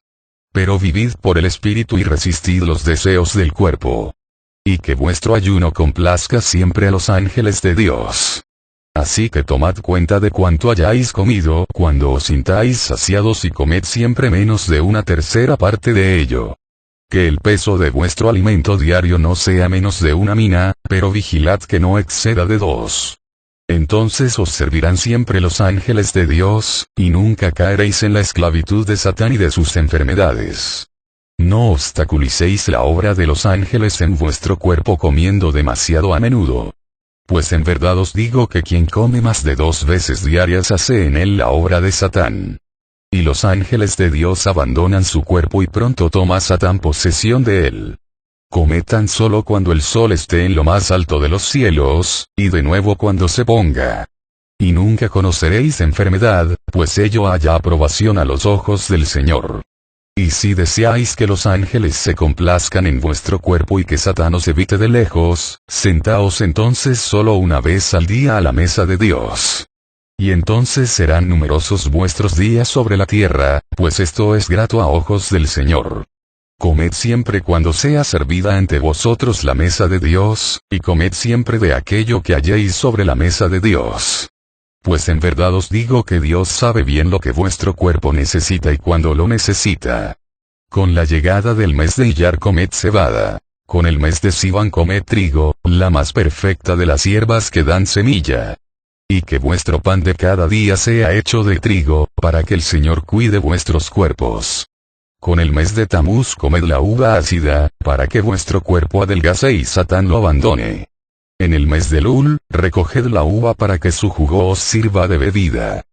S1: Pero vivid por el Espíritu y resistid los deseos del cuerpo. Y que vuestro ayuno complazca siempre a los ángeles de Dios. Así que tomad cuenta de cuánto hayáis comido cuando os sintáis saciados y comed siempre menos de 1/3 parte de ello. Que el peso de vuestro alimento diario no sea menos de 1 mina, pero vigilad que no exceda de 2. Entonces os servirán siempre los ángeles de Dios, y nunca caeréis en la esclavitud de Satán y de sus enfermedades. No obstaculicéis la obra de los ángeles en vuestro cuerpo comiendo demasiado a menudo. Pues en verdad os digo que quien come más de 2 veces diarias hace en él la obra de Satán. Y los ángeles de Dios abandonan su cuerpo y pronto toma Satán posesión de él. Comed tan solo cuando el sol esté en lo más alto de los cielos, y de nuevo cuando se ponga. Y nunca conoceréis enfermedad, pues ello haya aprobación a los ojos del Señor. Y si deseáis que los ángeles se complazcan en vuestro cuerpo y que Satán os evite de lejos, sentaos entonces solo una vez al día a la mesa de Dios. Y entonces serán numerosos vuestros días sobre la tierra, pues esto es grato a ojos del Señor. Comed siempre cuando sea servida ante vosotros la mesa de Dios, y comed siempre de aquello que halléis sobre la mesa de Dios. Pues en verdad os digo que Dios sabe bien lo que vuestro cuerpo necesita y cuando lo necesita. Con la llegada del mes de Iyar comed cebada. Con el mes de Sivan comed trigo, la más perfecta de las hierbas que dan semilla. Y que vuestro pan de cada día sea hecho de trigo, para que el Señor cuide vuestros cuerpos. Con el mes de Tamuz comed la uva ácida, para que vuestro cuerpo adelgace y Satán lo abandone. En el mes de Elul, recoged la uva para que su jugo os sirva de bebida.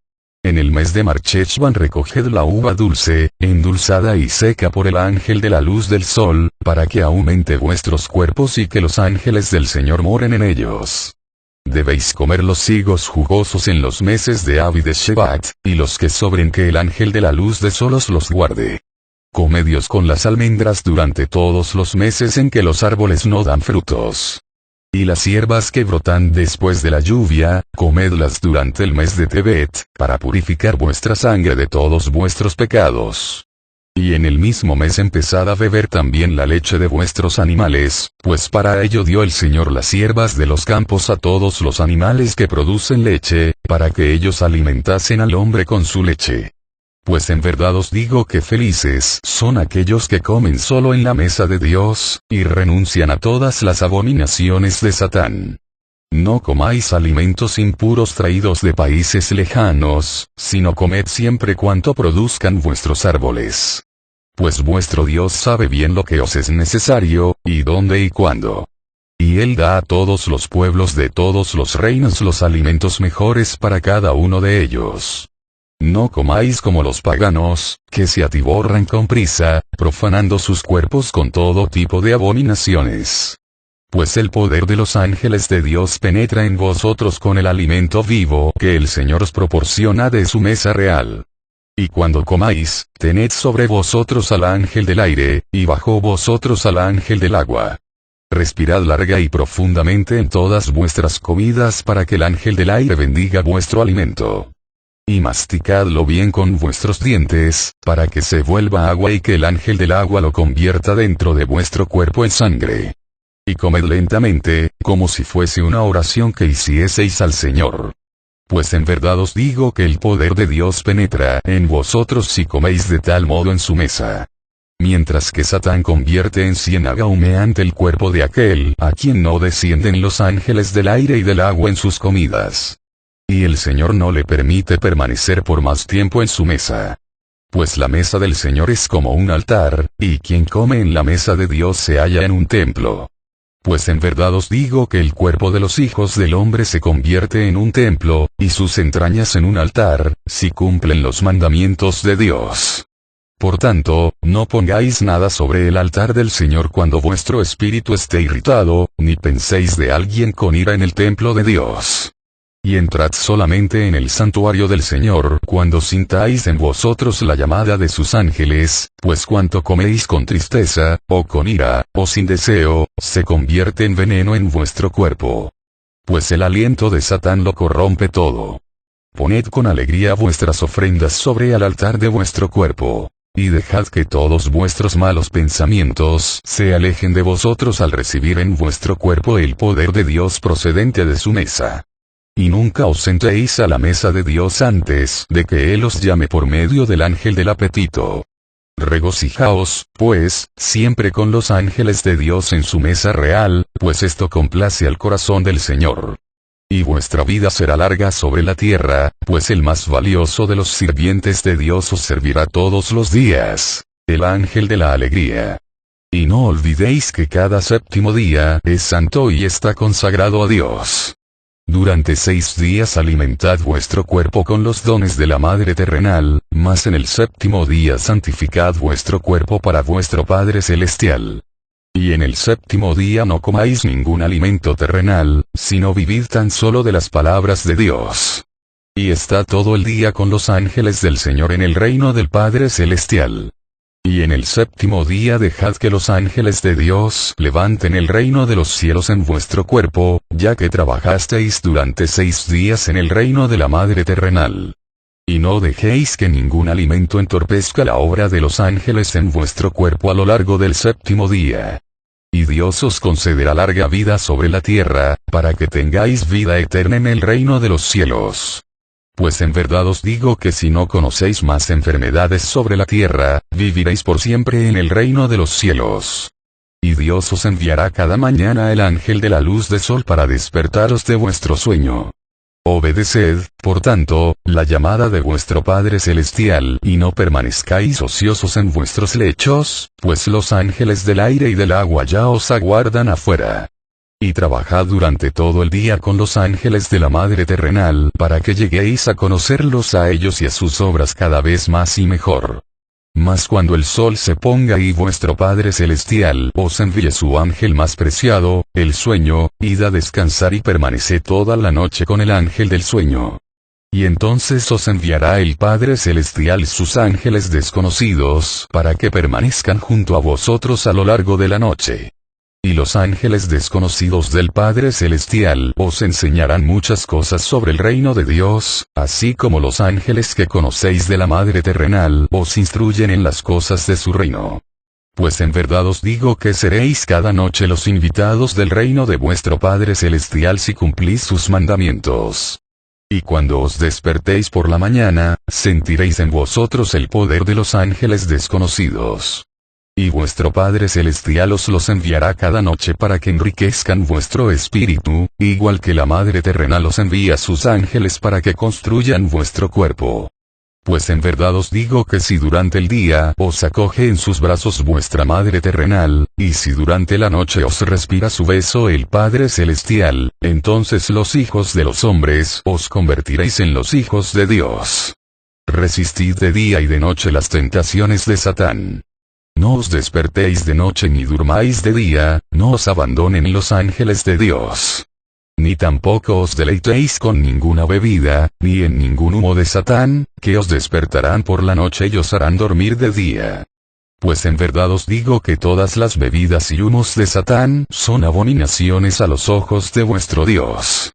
S1: En el mes de Marcheshvan recoged la uva dulce, endulzada y seca por el ángel de la luz del sol, para que aumente vuestros cuerpos y que los ángeles del Señor moren en ellos. Debéis comer los higos jugosos en los meses de Ab y de Shevat, y los que sobren que el ángel de la luz de sol os los guarde. Comedios con las almendras durante todos los meses en que los árboles no dan frutos. Y las hierbas que brotan después de la lluvia, comedlas durante el mes de Tebet, para purificar vuestra sangre de todos vuestros pecados. Y en el mismo mes empezad a beber también la leche de vuestros animales, pues para ello dio el Señor las ciervas de los campos a todos los animales que producen leche, para que ellos alimentasen al hombre con su leche. Pues en verdad os digo que felices son aquellos que comen solo en la mesa de Dios, y renuncian a todas las abominaciones de Satán. No comáis alimentos impuros traídos de países lejanos, sino comed siempre cuanto produzcan vuestros árboles. Pues vuestro Dios sabe bien lo que os es necesario, y dónde y cuándo. Y Él da a todos los pueblos de todos los reinos los alimentos mejores para cada uno de ellos. No comáis como los paganos, que se atiborran con prisa, profanando sus cuerpos con todo tipo de abominaciones. Pues el poder de los ángeles de Dios penetra en vosotros con el alimento vivo que el Señor os proporciona de su mesa real. Y cuando comáis, tened sobre vosotros al ángel del aire, y bajo vosotros al ángel del agua. Respirad larga y profundamente en todas vuestras comidas para que el ángel del aire bendiga vuestro alimento. Y masticadlo bien con vuestros dientes, para que se vuelva agua y que el ángel del agua lo convierta dentro de vuestro cuerpo en sangre. Y comed lentamente, como si fuese una oración que hicieseis al Señor. Pues en verdad os digo que el poder de Dios penetra en vosotros si coméis de tal modo en su mesa. Mientras que Satán convierte en ciénaga humeante el cuerpo de aquel a quien no descienden los ángeles del aire y del agua en sus comidas. Y el Señor no le permite permanecer por más tiempo en su mesa. Pues la mesa del Señor es como un altar, y quien come en la mesa de Dios se halla en un templo. Pues en verdad os digo que el cuerpo de los hijos del hombre se convierte en un templo, y sus entrañas en un altar, si cumplen los mandamientos de Dios. Por tanto, no pongáis nada sobre el altar del Señor cuando vuestro espíritu esté irritado, ni penséis de alguien con ira en el templo de Dios. Y entrad solamente en el santuario del Señor cuando sintáis en vosotros la llamada de sus ángeles, pues cuanto coméis con tristeza, o con ira, o sin deseo, se convierte en veneno en vuestro cuerpo. Pues el aliento de Satán lo corrompe todo. Poned con alegría vuestras ofrendas sobre el altar de vuestro cuerpo. Y dejad que todos vuestros malos pensamientos se alejen de vosotros al recibir en vuestro cuerpo el poder de Dios procedente de su mesa. Y nunca os sentéis a la mesa de Dios antes de que Él os llame por medio del ángel del apetito. Regocijaos, pues, siempre con los ángeles de Dios en su mesa real, pues esto complace al corazón del Señor. Y vuestra vida será larga sobre la tierra, pues el más valioso de los sirvientes de Dios os servirá todos los días, el ángel de la alegría. Y no olvidéis que cada séptimo día es santo y está consagrado a Dios. Durante 6 días alimentad vuestro cuerpo con los dones de la Madre terrenal, mas en el séptimo día santificad vuestro cuerpo para vuestro Padre celestial. Y en el séptimo día no comáis ningún alimento terrenal, sino vivid tan solo de las palabras de Dios. Y estad todo el día con los ángeles del Señor en el reino del Padre celestial. Y en el séptimo día dejad que los ángeles de Dios levanten el reino de los cielos en vuestro cuerpo, ya que trabajasteis durante 6 días en el reino de la Madre terrenal. Y no dejéis que ningún alimento entorpezca la obra de los ángeles en vuestro cuerpo a lo largo del séptimo día. Y Dios os concederá larga vida sobre la tierra, para que tengáis vida eterna en el reino de los cielos. Pues en verdad os digo que si no conocéis más enfermedades sobre la tierra, viviréis por siempre en el reino de los cielos. Y Dios os enviará cada mañana el ángel de la luz de sol para despertaros de vuestro sueño. Obedeced, por tanto, la llamada de vuestro Padre Celestial y no permanezcáis ociosos en vuestros lechos, pues los ángeles del aire y del agua ya os aguardan afuera. Y trabajad durante todo el día con los ángeles de la Madre terrenal para que lleguéis a conocerlos a ellos y a sus obras cada vez más y mejor. Mas cuando el sol se ponga y vuestro Padre Celestial os envíe su ángel más preciado, el sueño, id a descansar y permaneced toda la noche con el ángel del sueño. Y entonces os enviará el Padre Celestial sus ángeles desconocidos para que permanezcan junto a vosotros a lo largo de la noche. Y los ángeles desconocidos del Padre Celestial os enseñarán muchas cosas sobre el reino de Dios, así como los ángeles que conocéis de la Madre terrenal os instruyen en las cosas de su reino. Pues en verdad os digo que seréis cada noche los invitados del reino de vuestro Padre Celestial si cumplís sus mandamientos. Y cuando os despertéis por la mañana, sentiréis en vosotros el poder de los ángeles desconocidos. Y vuestro Padre Celestial os los enviará cada noche para que enriquezcan vuestro espíritu, igual que la Madre terrenal os envía sus ángeles para que construyan vuestro cuerpo. Pues en verdad os digo que si durante el día os acoge en sus brazos vuestra Madre terrenal, y si durante la noche os respira su beso el Padre Celestial, entonces los hijos de los hombres os convertiréis en los hijos de Dios. Resistid de día y de noche las tentaciones de Satán. No os despertéis de noche ni durmáis de día, no os abandonen los ángeles de Dios. Ni tampoco os deleitéis con ninguna bebida, ni en ningún humo de Satán, que os despertarán por la noche y os harán dormir de día. Pues en verdad os digo que todas las bebidas y humos de Satán son abominaciones a los ojos de vuestro Dios.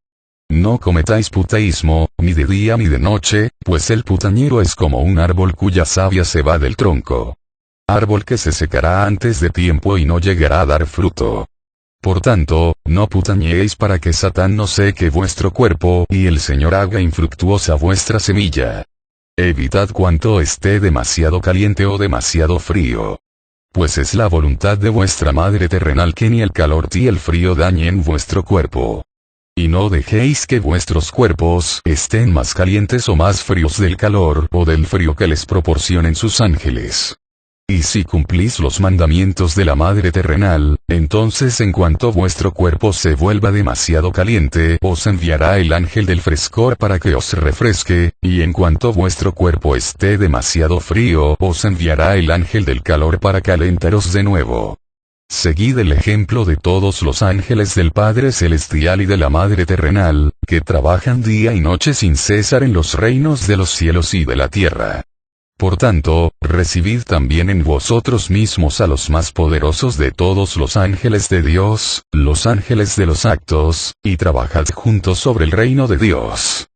S1: No cometáis puteísmo, ni de día ni de noche, pues el putañero es como un árbol cuya savia se va del tronco. Árbol que se secará antes de tiempo y no llegará a dar fruto. Por tanto, no putañeéis para que Satán no seque vuestro cuerpo y el Señor haga infructuosa vuestra semilla. Evitad cuanto esté demasiado caliente o demasiado frío. Pues es la voluntad de vuestra Madre terrenal que ni el calor ni el frío dañen vuestro cuerpo. Y no dejéis que vuestros cuerpos estén más calientes o más fríos del calor o del frío que les proporcionen sus ángeles. Y si cumplís los mandamientos de la Madre terrenal, entonces en cuanto vuestro cuerpo se vuelva demasiado caliente, os enviará el ángel del frescor para que os refresque, y en cuanto vuestro cuerpo esté demasiado frío, os enviará el ángel del calor para calentaros de nuevo. Seguid el ejemplo de todos los ángeles del Padre Celestial y de la Madre terrenal, que trabajan día y noche sin cesar en los reinos de los cielos y de la tierra. Por tanto, recibid también en vosotros mismos a los más poderosos de todos los ángeles de Dios, los ángeles de los actos, y trabajad juntos sobre el reino de Dios.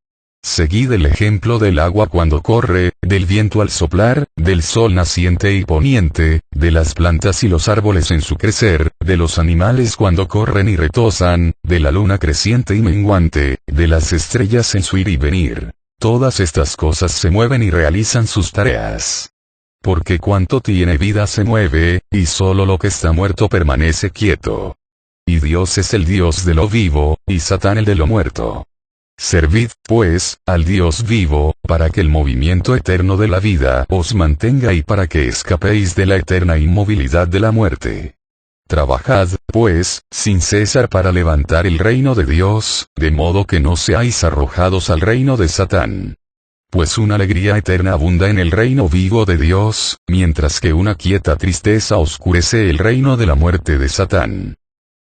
S1: Seguid el ejemplo del agua cuando corre, del viento al soplar, del sol naciente y poniente, de las plantas y los árboles en su crecer, de los animales cuando corren y retozan, de la luna creciente y menguante, de las estrellas en su ir y venir. Todas estas cosas se mueven y realizan sus tareas. Porque cuanto tiene vida se mueve, y solo lo que está muerto permanece quieto. Y Dios es el Dios de lo vivo, y Satán el de lo muerto. Servid, pues, al Dios vivo, para que el movimiento eterno de la vida os mantenga y para que escapéis de la eterna inmovilidad de la muerte. Trabajad, pues, sin cesar para levantar el reino de Dios, de modo que no seáis arrojados al reino de Satán. Pues una alegría eterna abunda en el reino vivo de Dios, mientras que una quieta tristeza oscurece el reino de la muerte de Satán.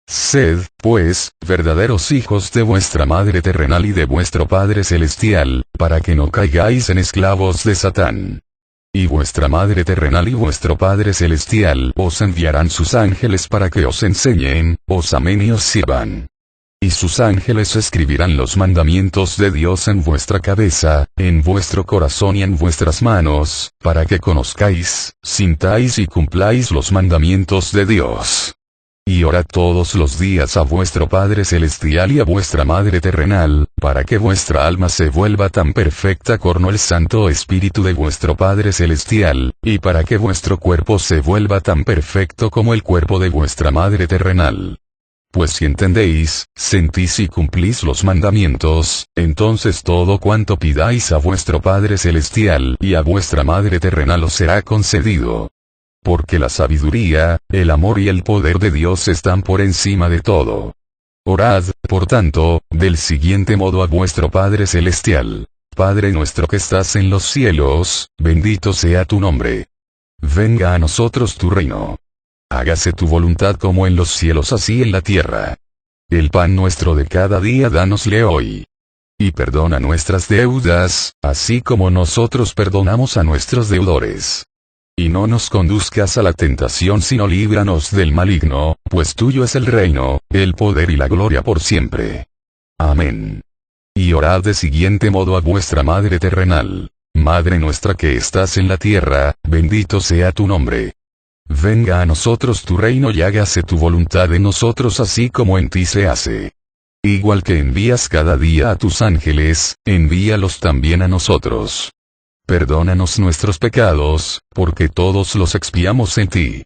S1: Sed, pues, verdaderos hijos de vuestra Madre terrenal y de vuestro Padre celestial, para que no caigáis en esclavos de Satán. Y vuestra Madre terrenal y vuestro Padre celestial os enviarán sus ángeles para que os enseñen, os amen y os sirvan. Y sus ángeles escribirán los mandamientos de Dios en vuestra cabeza, en vuestro corazón y en vuestras manos, para que conozcáis, sintáis y cumpláis los mandamientos de Dios. Y orad todos los días a vuestro Padre celestial y a vuestra Madre terrenal, para que vuestra alma se vuelva tan perfecta como el Santo Espíritu de vuestro Padre celestial, y para que vuestro cuerpo se vuelva tan perfecto como el cuerpo de vuestra Madre terrenal. Pues si entendéis, sentís y cumplís los mandamientos, entonces todo cuanto pidáis a vuestro Padre celestial y a vuestra Madre terrenal os será concedido. Porque la sabiduría, el amor y el poder de Dios están por encima de todo. Orad, por tanto, del siguiente modo a vuestro Padre celestial. Padre nuestro que estás en los cielos, bendito sea tu nombre. Venga a nosotros tu reino. Hágase tu voluntad como en los cielos así en la tierra. El pan nuestro de cada día dánosle hoy. Y perdona nuestras deudas, así como nosotros perdonamos a nuestros deudores. Y no nos conduzcas a la tentación sino líbranos del maligno, pues tuyo es el reino, el poder y la gloria por siempre. Amén. Y orad de siguiente modo a vuestra Madre terrenal. Madre nuestra que estás en la tierra, bendito sea tu nombre. Venga a nosotros tu reino y hágase tu voluntad en nosotros así como en ti se hace. Igual que envías cada día a tus ángeles, envíalos también a nosotros. Perdónanos nuestros pecados, porque todos los expiamos en ti.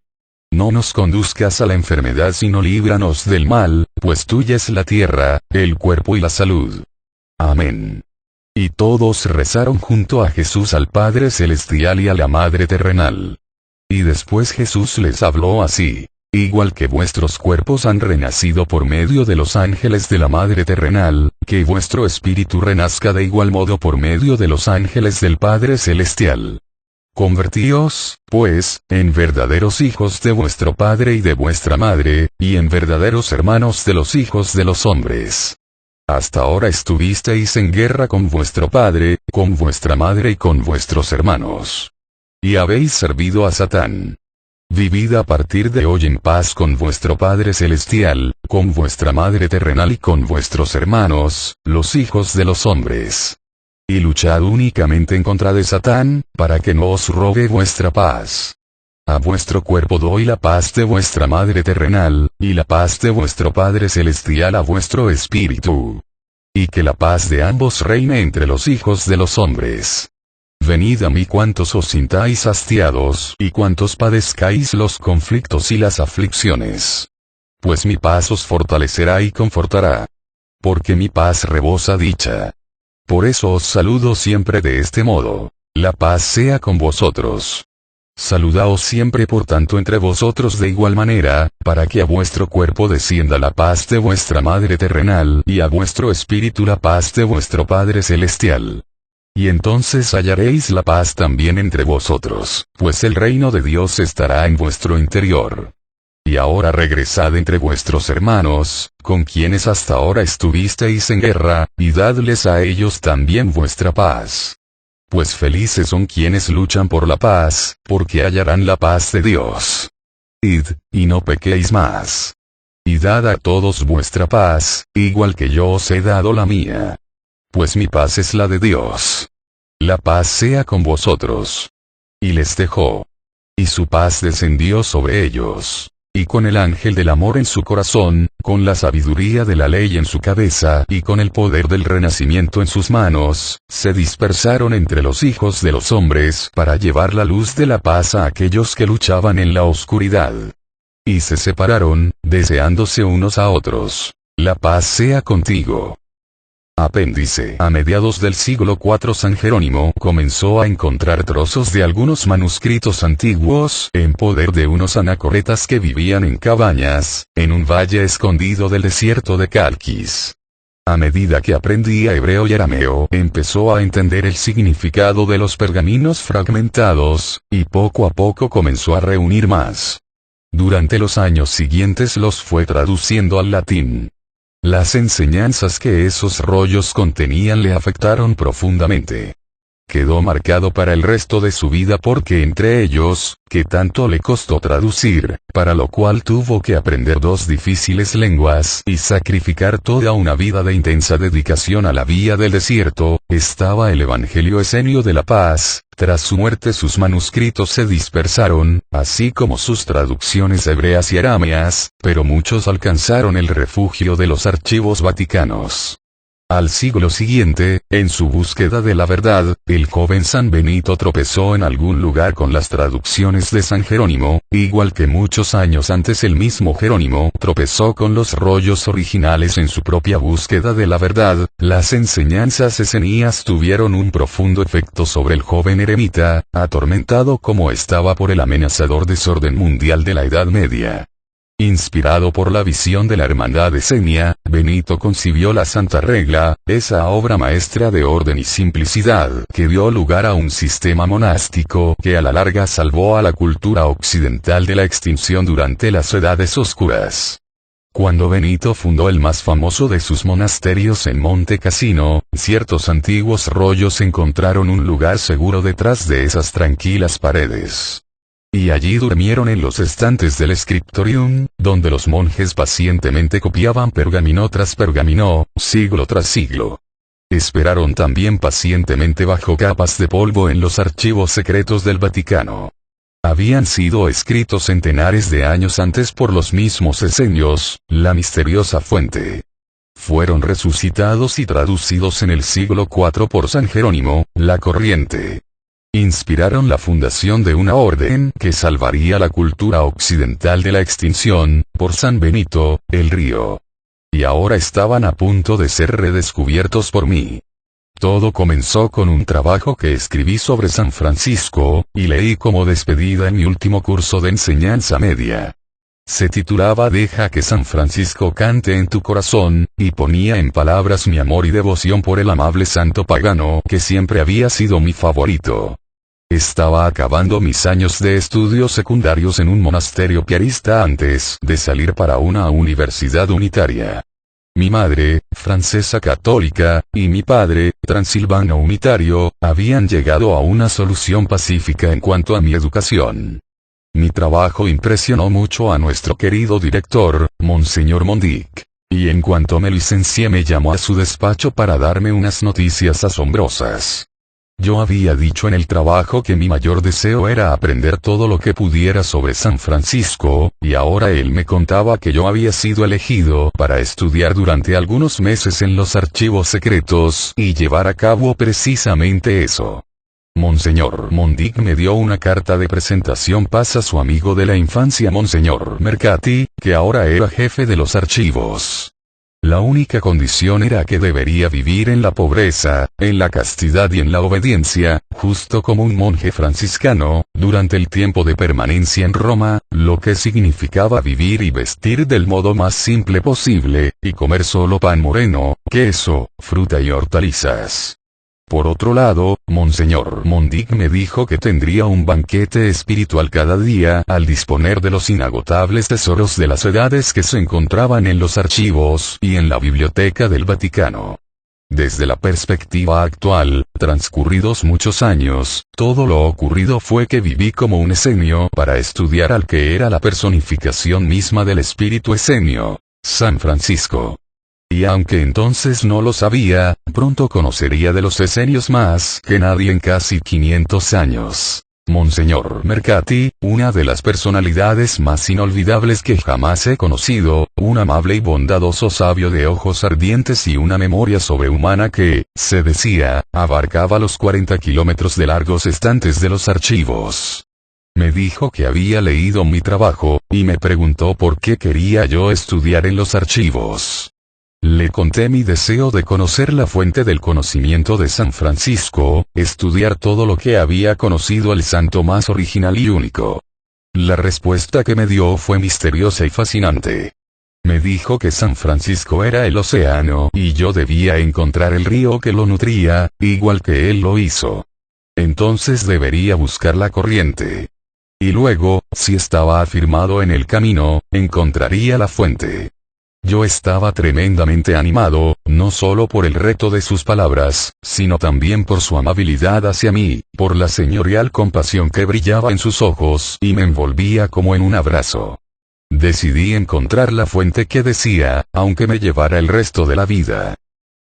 S1: No nos conduzcas a la enfermedad sino líbranos del mal, pues tuya es la tierra, el cuerpo y la salud. Amén. Y todos rezaron junto a Jesús al Padre Celestial y a la Madre Terrenal. Y después Jesús les habló así. Igual que vuestros cuerpos han renacido por medio de los ángeles de la Madre Terrenal, que vuestro espíritu renazca de igual modo por medio de los ángeles del Padre Celestial. Convertíos, pues, en verdaderos hijos de vuestro Padre y de vuestra Madre, y en verdaderos hermanos de los hijos de los hombres. Hasta ahora estuvisteis en guerra con vuestro Padre, con vuestra Madre y con vuestros hermanos. Y habéis servido a Satán. Vivid a partir de hoy en paz con vuestro Padre Celestial, con vuestra Madre Terrenal y con vuestros hermanos, los hijos de los hombres. Y luchad únicamente en contra de Satán, para que no os robe vuestra paz. A vuestro cuerpo doy la paz de vuestra Madre Terrenal, y la paz de vuestro Padre Celestial a vuestro espíritu. Y que la paz de ambos reine entre los hijos de los hombres. Venid a mí cuantos os sintáis hastiados y cuantos padezcáis los conflictos y las aflicciones. Pues mi paz os fortalecerá y confortará. Porque mi paz rebosa dicha. Por eso os saludo siempre de este modo. La paz sea con vosotros. Saludaos siempre por tanto entre vosotros de igual manera, para que a vuestro cuerpo descienda la paz de vuestra Madre Terrenal y a vuestro espíritu la paz de vuestro Padre Celestial. Y entonces hallaréis la paz también entre vosotros, pues el reino de Dios estará en vuestro interior. Y ahora regresad entre vuestros hermanos, con quienes hasta ahora estuvisteis en guerra, y dadles a ellos también vuestra paz. Pues felices son quienes luchan por la paz, porque hallarán la paz de Dios. Id, y no pequéis más. Y dad a todos vuestra paz, igual que yo os he dado la mía. Pues mi paz es la de Dios. La paz sea con vosotros. Y les dejó. Y su paz descendió sobre ellos. Y con el ángel del amor en su corazón, con la sabiduría de la ley en su cabeza y con el poder del renacimiento en sus manos, se dispersaron entre los hijos de los hombres para llevar la luz de la paz a aquellos que luchaban en la oscuridad. Y se separaron, deseándose unos a otros. La paz sea contigo. Apéndice. A mediados del siglo IV San Jerónimo comenzó a encontrar trozos de algunos manuscritos antiguos en poder de unos anacoretas que vivían en cabañas, en un valle escondido del desierto de Calquis. A medida que aprendía hebreo y arameo, empezó a entender el significado de los pergaminos fragmentados, y poco a poco comenzó a reunir más. Durante los años siguientes los fue traduciendo al latín. Las enseñanzas que esos rollos contenían le afectaron profundamente. Quedó marcado para el resto de su vida porque entre ellos, que tanto le costó traducir, para lo cual tuvo que aprender dos difíciles lenguas y sacrificar toda una vida de intensa dedicación a la vía del desierto, estaba el Evangelio Esenio de la Paz. Tras su muerte sus manuscritos se dispersaron, así como sus traducciones hebreas y arameas, pero muchos alcanzaron el refugio de los archivos vaticanos. Al siglo siguiente, en su búsqueda de la verdad, el joven San Benito tropezó en algún lugar con las traducciones de San Jerónimo, igual que muchos años antes el mismo Jerónimo tropezó con los rollos originales en su propia búsqueda de la verdad. Las enseñanzas esenias tuvieron un profundo efecto sobre el joven eremita, atormentado como estaba por el amenazador desorden mundial de la Edad Media. Inspirado por la visión de la hermandad esenia, Benito concibió la Santa Regla, esa obra maestra de orden y simplicidad que dio lugar a un sistema monástico que a la larga salvó a la cultura occidental de la extinción durante las Edades Oscuras. Cuando Benito fundó el más famoso de sus monasterios en Monte Cassino, ciertos antiguos rollos encontraron un lugar seguro detrás de esas tranquilas paredes. Y allí durmieron en los estantes del scriptorium, donde los monjes pacientemente copiaban pergamino tras pergamino, siglo tras siglo. Esperaron también pacientemente bajo capas de polvo en los archivos secretos del Vaticano. Habían sido escritos centenares de años antes por los mismos esenios, la misteriosa fuente. Fueron resucitados y traducidos en el siglo IV por San Jerónimo, la corriente. Inspiraron la fundación de una orden que salvaría la cultura occidental de la extinción, por San Benito, el Río. Y ahora estaban a punto de ser redescubiertos por mí. Todo comenzó con un trabajo que escribí sobre San Francisco, y leí como despedida en mi último curso de enseñanza media. Se titulaba Deja que San Francisco cante en tu corazón, y ponía en palabras mi amor y devoción por el amable santo pagano que siempre había sido mi favorito. Estaba acabando mis años de estudios secundarios en un monasterio piarista antes de salir para una universidad unitaria. Mi madre, francesa católica, y mi padre, transilvano unitario, habían llegado a una solución pacífica en cuanto a mi educación. Mi trabajo impresionó mucho a nuestro querido director, Monseñor Mondic, y en cuanto me licencié me llamó a su despacho para darme unas noticias asombrosas. Yo había dicho en el trabajo que mi mayor deseo era aprender todo lo que pudiera sobre San Francisco, y ahora él me contaba que yo había sido elegido para estudiar durante algunos meses en los archivos secretos y llevar a cabo precisamente eso. Monseñor Mondic me dio una carta de presentación paz a su amigo de la infancia Monseñor Mercati, que ahora era jefe de los archivos. La única condición era que debería vivir en la pobreza, en la castidad y en la obediencia, justo como un monje franciscano, durante el tiempo de permanencia en Roma, lo que significaba vivir y vestir del modo más simple posible, y comer solo pan moreno, queso, fruta y hortalizas. Por otro lado, Monseñor Mondic me dijo que tendría un banquete espiritual cada día al disponer de los inagotables tesoros de las edades que se encontraban en los archivos y en la biblioteca del Vaticano. Desde la perspectiva actual, transcurridos muchos años, todo lo ocurrido fue que viví como un esenio para estudiar al que era la personificación misma del espíritu esenio, San Francisco. Y aunque entonces no lo sabía, pronto conocería de los esenios más que nadie en casi 500 años. Monseñor Mercati, una de las personalidades más inolvidables que jamás he conocido, un amable y bondadoso sabio de ojos ardientes y una memoria sobrehumana que, se decía, abarcaba los 40 kilómetros de largos estantes de los archivos. Me dijo que había leído mi trabajo, y me preguntó por qué quería yo estudiar en los archivos. Le conté mi deseo de conocer la fuente del conocimiento de San Francisco, estudiar todo lo que había conocido el santo más original y único. La respuesta que me dio fue misteriosa y fascinante. Me dijo que San Francisco era el océano y yo debía encontrar el río que lo nutría, igual que él lo hizo. Entonces debería buscar la corriente. Y luego, si estaba afirmado en el camino, encontraría la fuente. Yo estaba tremendamente animado, no solo por el reto de sus palabras, sino también por su amabilidad hacia mí, por la señorial compasión que brillaba en sus ojos y me envolvía como en un abrazo. Decidí encontrar la fuente que decía, aunque me llevara el resto de la vida.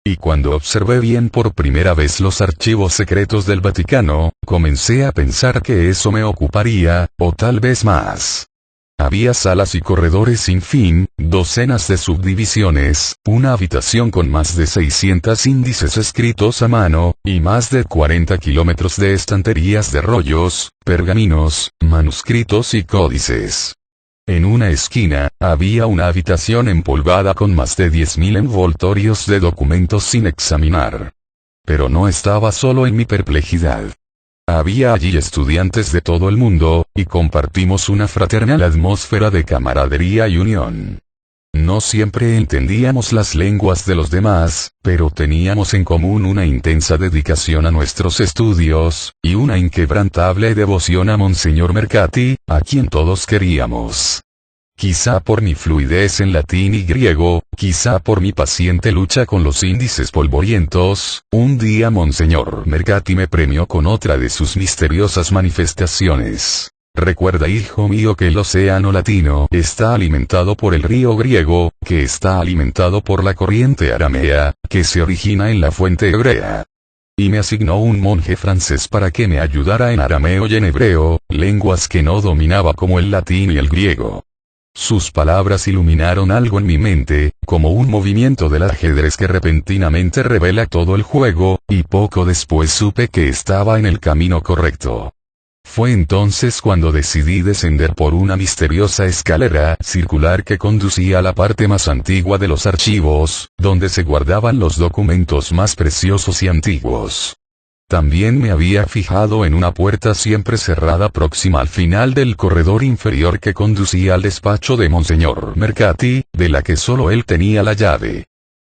S1: Y cuando observé bien por primera vez los archivos secretos del Vaticano, comencé a pensar que eso me ocuparía, o tal vez más. Había salas y corredores sin fin, docenas de subdivisiones, una habitación con más de 600 índices escritos a mano, y más de 40 kilómetros de estanterías de rollos, pergaminos, manuscritos y códices. En una esquina, había una habitación empolvada con más de 10.000 envoltorios de documentos sin examinar. Pero no estaba solo en mi perplejidad. Había allí estudiantes de todo el mundo, y compartimos una fraternal atmósfera de camaradería y unión. No siempre entendíamos las lenguas de los demás, pero teníamos en común una intensa dedicación a nuestros estudios, y una inquebrantable devoción a Monseñor Mercati, a quien todos queríamos. Quizá por mi fluidez en latín y griego, quizá por mi paciente lucha con los índices polvorientos, un día Monseñor Mercati me premió con otra de sus misteriosas manifestaciones. Recuerda, hijo mío, que el océano latino está alimentado por el río griego, que está alimentado por la corriente aramea, que se origina en la fuente hebrea. Y me asignó un monje francés para que me ayudara en arameo y en hebreo, lenguas que no dominaba como el latín y el griego. Sus palabras iluminaron algo en mi mente, como un movimiento del ajedrez que repentinamente revela todo el juego, y poco después supe que estaba en el camino correcto. Fue entonces cuando decidí descender por una misteriosa escalera circular que conducía a la parte más antigua de los archivos, donde se guardaban los documentos más preciosos y antiguos. También me había fijado en una puerta siempre cerrada próxima al final del corredor inferior que conducía al despacho de Monseñor Mercati, de la que solo él tenía la llave.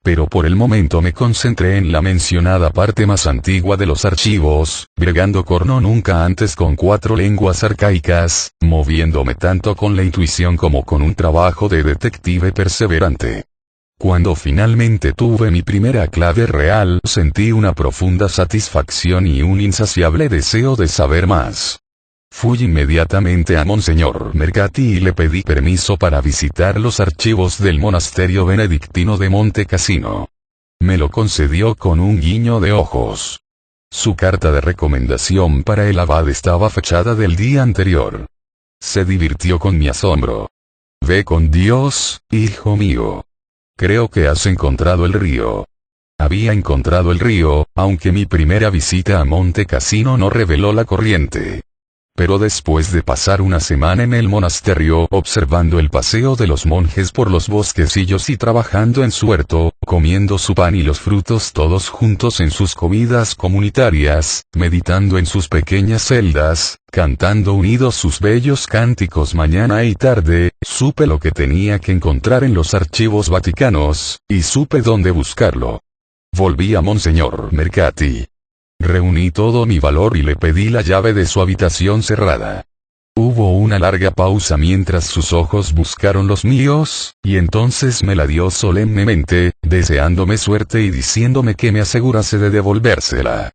S1: Pero por el momento me concentré en la mencionada parte más antigua de los archivos, bregando corno nunca antes con 4 lenguas arcaicas, moviéndome tanto con la intuición como con un trabajo de detective perseverante. Cuando finalmente tuve mi primera clave real, sentí una profunda satisfacción y un insaciable deseo de saber más. Fui inmediatamente a Monseñor Mercati y le pedí permiso para visitar los archivos del monasterio benedictino de Monte Cassino. Me lo concedió con un guiño de ojos. Su carta de recomendación para el abad estaba fechada del día anterior. Se divirtió con mi asombro. Ve con Dios, hijo mío. Creo que has encontrado el río. Había encontrado el río, aunque mi primera visita a Monte Cassino no reveló la corriente. Pero después de pasar una semana en el monasterio observando el paseo de los monjes por los bosquecillos y trabajando en su huerto, comiendo su pan y los frutos todos juntos en sus comidas comunitarias, meditando en sus pequeñas celdas, cantando unidos sus bellos cánticos mañana y tarde, supe lo que tenía que encontrar en los archivos vaticanos, y supe dónde buscarlo. Volví a Monseñor Mercati. Reuní todo mi valor y le pedí la llave de su habitación cerrada. Hubo una larga pausa mientras sus ojos buscaron los míos, y entonces me la dio solemnemente, deseándome suerte y diciéndome que me asegurase de devolvérsela.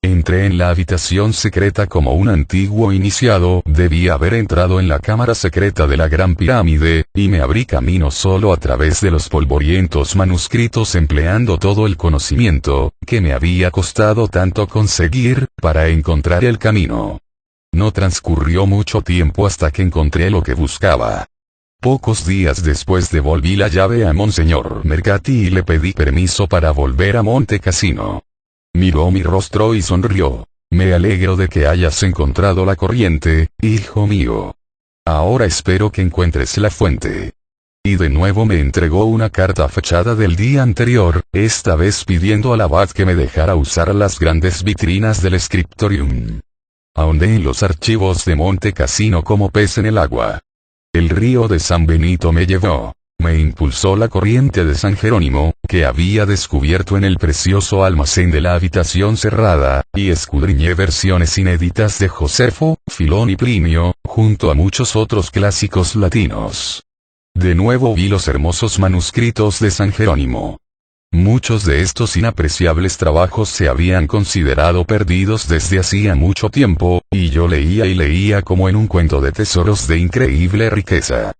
S1: Entré en la habitación secreta como un antiguo iniciado, debía haber entrado en la cámara secreta de la Gran Pirámide, y me abrí camino solo a través de los polvorientos manuscritos empleando todo el conocimiento, que me había costado tanto conseguir, para encontrar el camino. No transcurrió mucho tiempo hasta que encontré lo que buscaba. Pocos días después devolví la llave a Monseñor Mercati y le pedí permiso para volver a Monte Cassino. Miró mi rostro y sonrió. Me alegro de que hayas encontrado la corriente, hijo mío. Ahora espero que encuentres la fuente. Y de nuevo me entregó una carta fechada del día anterior, esta vez pidiendo al abad que me dejara usar las grandes vitrinas del scriptorium. Ahondé en los archivos de Monte Cassino como pez en el agua. El río de San Benito me llevó. Me impulsó la corriente de San Jerónimo, que había descubierto en el precioso almacén de la habitación cerrada, y escudriñé versiones inéditas de Josefo, Filón y Plinio, junto a muchos otros clásicos latinos. De nuevo vi los hermosos manuscritos de San Jerónimo. Muchos de estos inapreciables trabajos se habían considerado perdidos desde hacía mucho tiempo, y yo leía y leía como en un cuento de tesoros de increíble riqueza.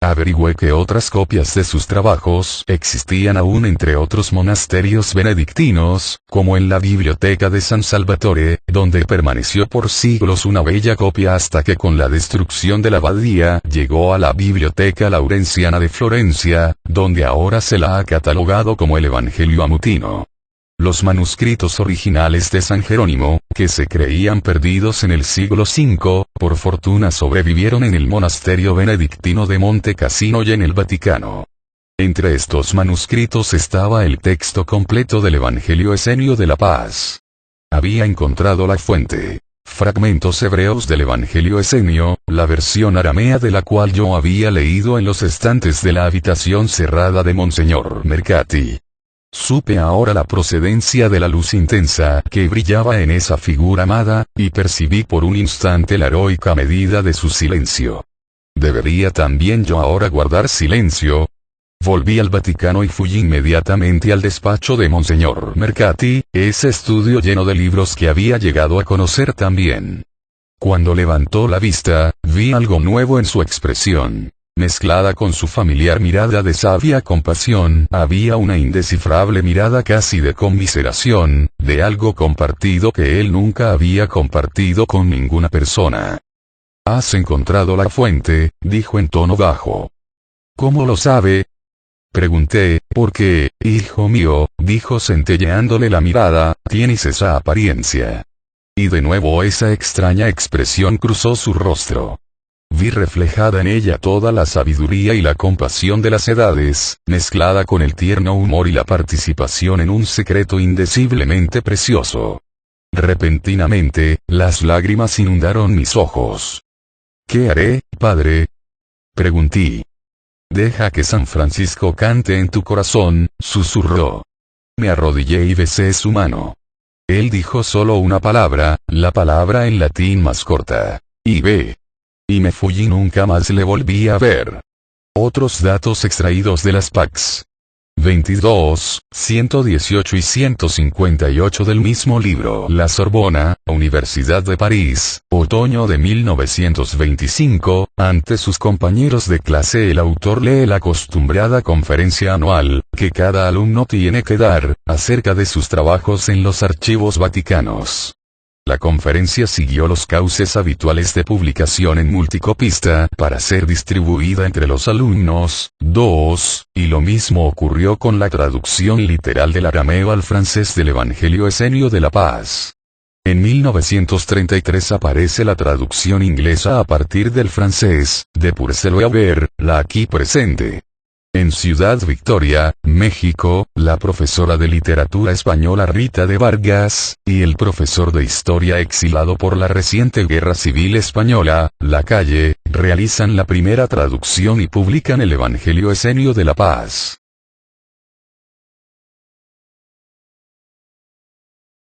S1: Averigüé que otras copias de sus trabajos existían aún entre otros monasterios benedictinos, como en la biblioteca de San Salvatore, donde permaneció por siglos una bella copia hasta que con la destrucción de la abadía llegó a la biblioteca laurenciana de Florencia, donde ahora se la ha catalogado como el Evangelio Amutino. Los manuscritos originales de San Jerónimo, que se creían perdidos en el siglo V, por fortuna sobrevivieron en el monasterio benedictino de Monte Cassino y en el Vaticano. Entre estos manuscritos estaba el texto completo del Evangelio Esenio de la Paz. Había encontrado la fuente. Fragmentos hebreos del Evangelio Esenio, la versión aramea de la cual yo había leído en los estantes de la habitación cerrada de Monseñor Mercati. Supe ahora la procedencia de la luz intensa que brillaba en esa figura amada, y percibí por un instante la heroica medida de su silencio. ¿Debería también yo ahora guardar silencio? Volví al Vaticano y fui inmediatamente al despacho de Monseñor Mercati, ese estudio lleno de libros que había llegado a conocer tan bien. Cuando levantó la vista, vi algo nuevo en su expresión. Mezclada con su familiar mirada de sabia compasión, había una indescifrable mirada casi de conmiseración, de algo compartido que él nunca había compartido con ninguna persona. «Has encontrado la fuente», dijo en tono bajo. «¿Cómo lo sabe?», pregunté, «porque, hijo mío», dijo centelleándole la mirada, «tienes esa apariencia». Y de nuevo esa extraña expresión cruzó su rostro. Vi reflejada en ella toda la sabiduría y la compasión de las edades, mezclada con el tierno humor y la participación en un secreto indeciblemente precioso. Repentinamente, las lágrimas inundaron mis ojos. «¿Qué haré, padre?», pregunté. «Deja que San Francisco cante en tu corazón», susurró. Me arrodillé y besé su mano. Él dijo solo una palabra, la palabra en latín más corta: «Ibe». Y me fui y nunca más le volví a ver. Otros datos extraídos de las PACs. 22, 118 y 158 del mismo libro. La Sorbona, Universidad de París, otoño de 1925, ante sus compañeros de clase el autor lee la acostumbrada conferencia anual, que cada alumno tiene que dar, acerca de sus trabajos en los archivos vaticanos. La conferencia siguió los cauces habituales de publicación en multicopista para ser distribuida entre los alumnos. 2. Y lo mismo ocurrió con la traducción literal del arameo al francés del Evangelio Esenio de la Paz. En 1933 aparece la traducción inglesa a partir del francés, de Purcell-Weber, la aquí presente. En Ciudad Victoria, México, la profesora de literatura española Rita de Vargas, y el profesor de historia exilado por la reciente Guerra Civil Española, Lacalle, realizan la primera traducción y publican el Evangelio Esenio de la Paz.